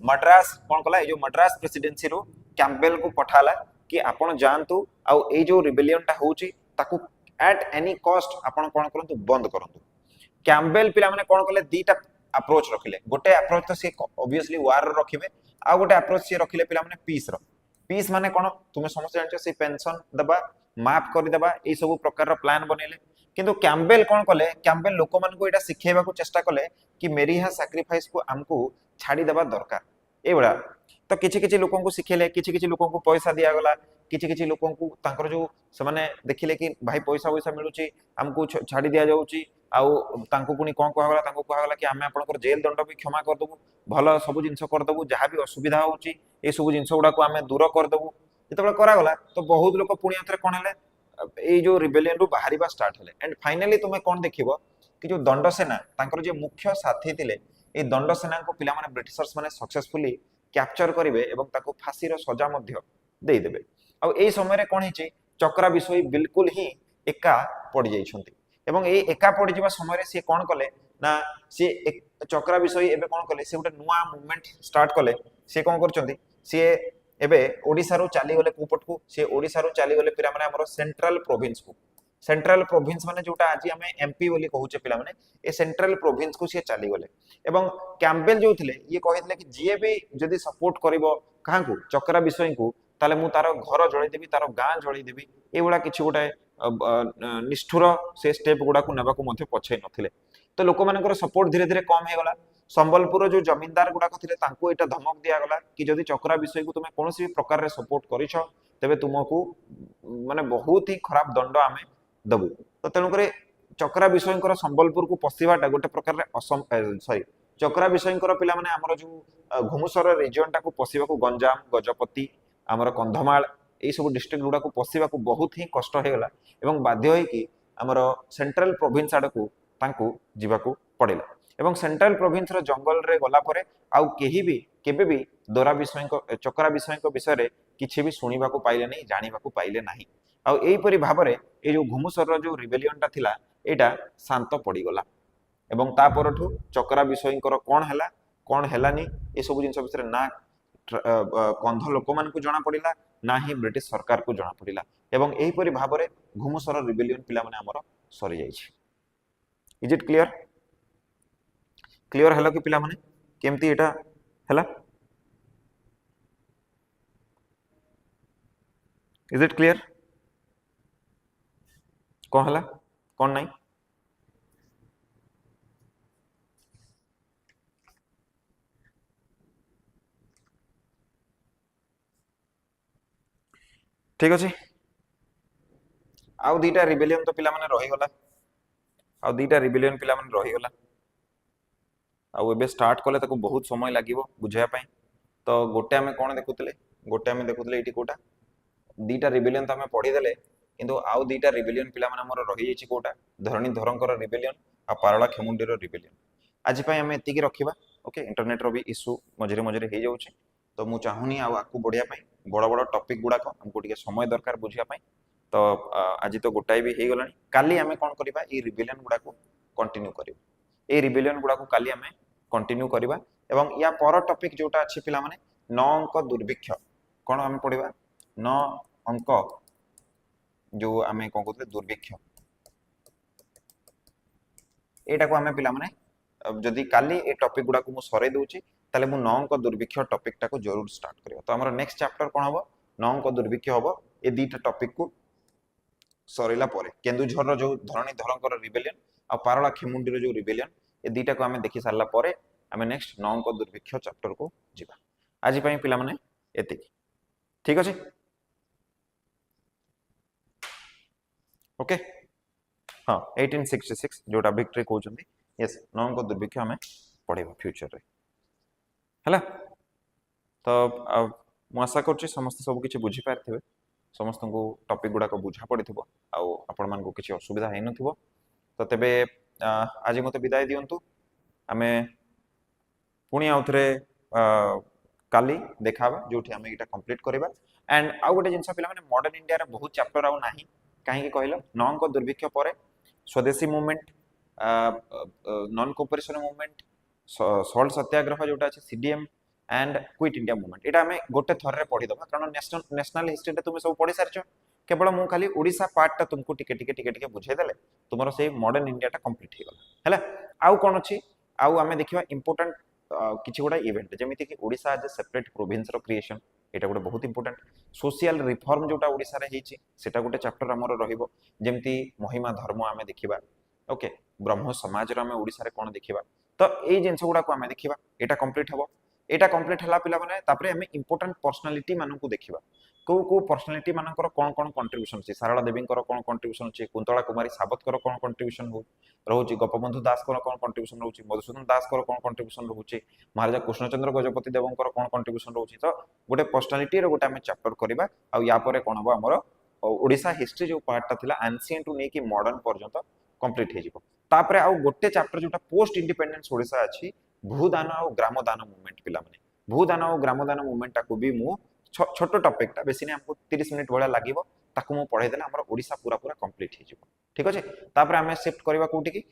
मद्रास कोन कला ए जो मद्रास प्रेसिडेंसी रो कैंपबेल को पठाला कि आपण जानतु आ ए जो रिबेलियन टा होची ताकू एट एनी कॉस्ट आपण कोन करंतु बंद करंतु कैंपबेल पिला माने कोन कले दीटा अप्रोच रखिले गोटे अप्रोच तो से ऑब्वियसली वार रखिबे आ गोटे अप्रोच से रखिले पिला माने पीस माने कोन तुमे समस्त जानछो से पेंशन दबा माफ कर देबा ए सब प्रकार रो प्लान बनेले किंतु कैंपबेल कोन कले कैंपबेल लोक मान को एटा सिखेबा को चेष्टा कले कि मेरी हा सैक्रिफाइस को हमको छाड़ी देबा दरकार ए बडा तो किछि लोकन को सिखेले किछि लोकन को पैसा दिया गला किछि लोकन को तांकर जो से माने देखिले कि भाई पैसा मिलुची हमको छाड़ी दिया जाउची आउ तांको पुनी कोन कहला तांको कहला कि हमें आपनकर जेल दंड भी क्षमा कर दबु भलो सब जिंस कर दबु जहां भी असुविधा होउची ए सब जिंस गुडा को हमें दूर कर दबु जेतबे करा गला तो बहुत लोक पुणी आथरे कोन हले ए जो रिबेलियन रु बाहरीबा स्टार्ट हले एंड फाइनली तुमे कोन देखिबो कि जो दंडसेना तांकर जे मुख्य साथी थिले ए दंडसेना को पिला माने ब्रिटिशर्स माने सक्सेसफुली कैप्चर करिवे एवं ताको फांसी रो सजा मध्य देई देबे आ एई समय रे कोन हिची चक्रा विषय बिल्कुल ही एका पड़ जाइछंती एवं ए एका पड़ जिबा समय रे से कोन कले ना से चक्रा विषय एबे कोन कले से गोटे नुआ मूवमेंट स्टार्ट कले से कोन करचंती से एबे ओडिसा रो चाली गले कुपट को से ओडिसा रो चाली गले पिरा माने हमरो सेंट्रल प्रोविंस को सेंट्रल प्रोविंस माने जोटा आज हमें एमपी बोली कहूचे पिला माने ए सेंट्रल प्रोविंस को से चाली गले एवं कैम्पबेल जो थिले ये कहितले कि जे भी जदी सपोर्ट करिवो काहा को चक्रा विषय को ताले मु तार घर जळै देबी तार गां जळै देबी एगुडा किछि गोटे निष्ठुर से स्टेप गुडा को नेबा को मध्ये पछै नथिले तो लोक मानकर सपोर्ट धीरे धीरे कम हे गला संबलपुर जो जमींदार गुडा को थिले तांको एटा धमक दिया गला कि जदी चक्रा विषय को तुमे कोनोसी प्रकार रे सपोर्ट करिछ तबे तुमको माने बहुत ही खराब दंड आमे दबु तो तेणु करे चक्रा विषय संबलपुर को पशिबाटा गोटे प्रकार रे सॉरी चक्रा विषय पिला माने हमर जो घुमुसर रिजन टा को पशिबा को गंजाम गजपति हमर कंधमाल ए सब डिस्ट्रिक्ट गुडा को पशिबा को बहुत ही कष्ट हे गला एवं बाध्य होई कि हमर सेंट्रल प्रोविंस आड़ को तांको जीवा को पड़िला एवं सेंट्रल प्रोविंस रो जंगल रे गला परे आउ केही भी केबे भी दोरा विषय चक्रा विषय विषय रे किछि भी सुनिबा को पाइले नहीं जानिबा को पाइले नहीं आउ एई परि भाबरे ए जो घुमुसर रो जो रिबेलियन टा थिला एटा शांत पड़ी गला एवं ता परठु चक्रा विषय कोन हैला कोन हैलानी ए सब जिंस विषय ना कंध लोक मान को जना पड़िला ना ही ब्रिटिश सरकार को जना पड़िला एवं एही परि भाबरे घुमुसर रिबेलियन पिला माने हमर सरी जाइछि इज इट क्लियर क्लियर हैला कि पिला माने केमती एटा हैला इज इट क्लियर कोन हैला कोन नहीं ठीक अच्छे आउ दीटा रिबेलियन तो पिला माने रही गला आउ दीटा रिबेलियन पिला माने रही गला आउ एबे स्टार्ट कले ताको बहुत समय लागिवो बुझाया पई तो गोटे आमे कोन देखुतले गोटे आमे देखुतले एटी कोटा दीटा रिबेलियन तो आमे पढी देले किंतु आउ दीटा रिबेलियन पिला माने हमर रही जायछि कोटा धरणी धरंकर रिबेलियन आ पारला खेमुंडी रो रिबेलियन आज पई आमे एतिकी रखिबा ओके इंटरनेट रो भी इशू मझरे मझरे हे जाउछि तो मु चाहुनी आउ आकु बढ़िया पई बड़ बड़ टॉपिक गुडा को हमको टिके समय दरकार बुझिया पई तो आज तो गोटाई भी हे गलानी काली आमे कोन करबा ई रिबेलियन गुडा को कंटिन्यू करबा ए रिबेलियन गुडा को काली आमे कंटिन्यू करबा एवं या पर टॉपिक जोटा अछि पिला माने 9 अंक दुर्भिक्ष कोन आमे पढिबा 9 अंक जो आमे कोन कहतले दुर्भिक्ष एटा को आमे पिला माने जदी काली ए टॉपिक गुडा को मु सरे दोछि ताले मु 9 अंक दुर्भिक्ष टॉपिक टा को जरूर स्टार्ट करियो तो हमर नेक्स्ट चैप्टर कोन हबो 9 अंक दुर्भिक्ष हबो ए दीटा टॉपिक को सरेला परे केन्दुझर रो जो धरणी धरंकर रिबेलियन आ पारला खेमुंडी रो जो रिबेलियन ए दीटा को आमे देखि सारला परे आमे नेक्स्ट 9 अंक दुर्भिक्ष चैप्टर को जिबा आज पई पिला माने एति ठीक अछि ओके हां 1866 जोटा विक्ट्री कहउछंती यस 9 अंक दुर्भिक्ष आमे पढेबा फ्यूचर रे हला तो मु आशा करछि समस्त सब किछि बुझी पारथिबे समस्त को टॉपिक गुडा को बुझा पड़िथिबो आउ आपण मान को किछि असुविधा हे नथिबो तो तबे आज मते विदाय दियंतु आमे पुणी आउथरे काली देखाबा जोठी आमे इटा कंप्लीट करबा एंड आउ गोटे जिंस पिला माने मॉडर्न इंडिया रे बहुत चैप्टर आउ नाही काहे कि कहलो 9 अंक दुर्भिक्ष परे Swadeshi movement non cooperation movement salt Satyagraha जोटा अछि CDM and quit India movement एटा हमें गोटे थर रे पढी दबा कारण नेशनल हिस्ट्री रे तुम सब पढी सारछ केवल मु खाली ओडिसा पार्ट ता तुमको टिके टिके टिके टिके बुझाई देले तुमरो से मॉडर्न इंडिया टा कंप्लीट हे गला हैला आउ कोन अछि आउ हमें देखिबा इंपोर्टेंट किछि गोडा इवेंट जेमिति कि Odisha as a separate province रो क्रिएशन एटा गोटे बहुत इंपोर्टेंट सोशल रिफॉर्म जोटा ओडिसा रे हेछि सेटा गोटे चैप्टर हमर रहिबो जेमिति महिमा धर्म हमें देखिबा ओके ब्रह्म समाज रो हमें ओडिसा रे कोन देखिबा तो ए जिंस गुडा को हमें देखिबा एटा कंप्लीट हबो एटा कंप्लीट हला पिला माने तापरे हमें इंपोर्टेंट पर्सनालिटी मानन को देखिबा को पर्सनालिटी मानकर कोन कोन कंट्रीब्यूशन छै सारला देवी कर कोन कंट्रीब्यूशन छै कुंतला कुमारी साबत कर कोन कंट्रीब्यूशन हो रहउची गोपबंधु दास कर कोन कंट्रीब्यूशन रहउची मधुसूदन दास कर कोन कंट्रीब्यूशन रहउची महाराजा कृष्णचंद्र गजपति देव कर कोन कंट्रीब्यूशन रहउची तो गोटे पर्सनालिटी रो गोटे हमें चैप्टर करबा आ या परे कोन हबो हमर ओडिसा हिस्ट्री जो पार्ट ता थिला एंशिएंट टू ने कि मॉडर्न पर्यंत कंप्लीट हे जिवो तापर आउ गोटे चैप्टर जोटा पोस्ट इंडिपेंडेंस ओडिशा अछि भूदान और ग्रामदान मूवमेंट पिला माने भूदान और ग्रामदान मूवमेंट को भी मु छोटो टॉपिक टा बेसी ने हमको 30 मिनिट भला लागिवो ताकू मु पढाई देला हमर ओडिशा पूरा पूरा कंप्लीट हे जिवो ठीक अछि तापर हमें शिफ्ट करबा कोठी की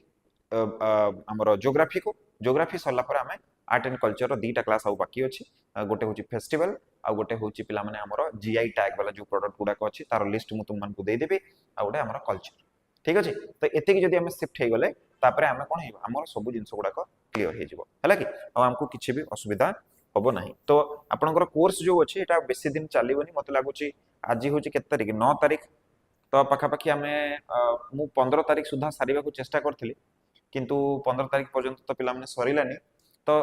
हमर ज्योग्राफी को ज्योग्राफी सरला पर हमें आर्ट एंड कल्चर रो दीटा क्लास आउ बाकी अछि गोटे होची फेस्टिवल आ गोटे होची पिला माने हमर जीआई टैग वाला जो प्रोडक्ट गुडा को अछि तार लिस्ट मु तुम मन को दे देबे आ गोटे हमर कल्चर ठीक अछि तो एते की जदी हमें शिफ्ट हे गले तापर हमें कोन हेबो हमर सब जिंस गुडा को क्लियर हे जिवो हला कि आ हमको किछि भी असुविधा होबो नाही तो आपनकर कोर्स जो अछि एटा बेसी दिन चलीबोनी मते लागुची आज होची केत तारिख 9 तारिख तो पाखापाखि आमे मु 15 तारिख सुधा सारिबा को चेष्टा करथिली किंतु 15 तारिख पर्यंत तो पिला माने सरिलानी तो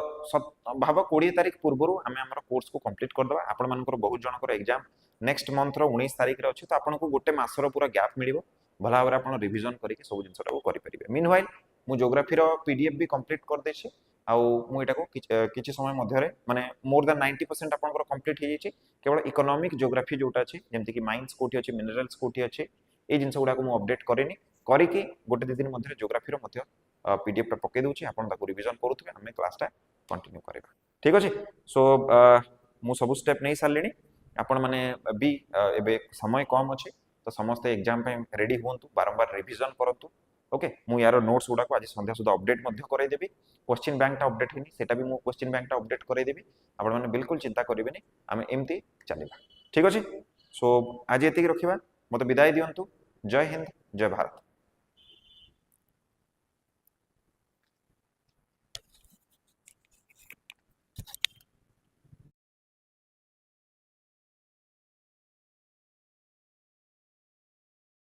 भाव 20 तारिख पूर्व आमे हमर कोर्स को कंप्लीट कर दबा आपण मानकर बहुत जनकर एग्जाम नेक्स्ट मंथ रो 19 तारिख रे अछि तो आपन को गोटे मास रो पूरा गैप मिलिबो भला भाबरे आपण रिवीजन करके सब जिंस को करि परिबे मीनवाइल मु ज्योग्राफी रो पीडीएफ भी कंप्लीट कर देछि आउ मु एटा को किछि समय मध्य रे माने मोर देन 90% आपन को कंप्लीट हे जेछि केवल इकोनॉमिक ज्योग्राफी जोटा अछि जेमति कि माइंस कोठी अछि मिनरल्स कोठी अछि ए जिंस गुडा को मु अपडेट करेनी करिकि गोटे दि दिन मध्य ज्योग्राफी रो मध्य पीडीएफ टा पके दोछि आपन ताको रिवीजन करूथबे हमें क्लास टा कंटिन्यू करबा ठीक अछि सो मु सब स्टेप नै सारलेनी आपन माने भी एबे समय कम अछि तो समस्त एग्जाम पे रेडी होंतु बारंबार रिवीजन करंतु ओके मु यार नोट्स गुडा को आज संध्या सुधा अपडेट मध्य कराई देबी क्वेश्चन बैंक टा अपडेट हेनी सेटा भी मु क्वेश्चन बैंक टा अपडेट कराई देबी आपण माने बिल्कुल चिंता करिवेनी हमें एमती चलेबा ठीक अछि सो आज एति रखिबा मते विदाई दियंतु जय हिंद जय भारत।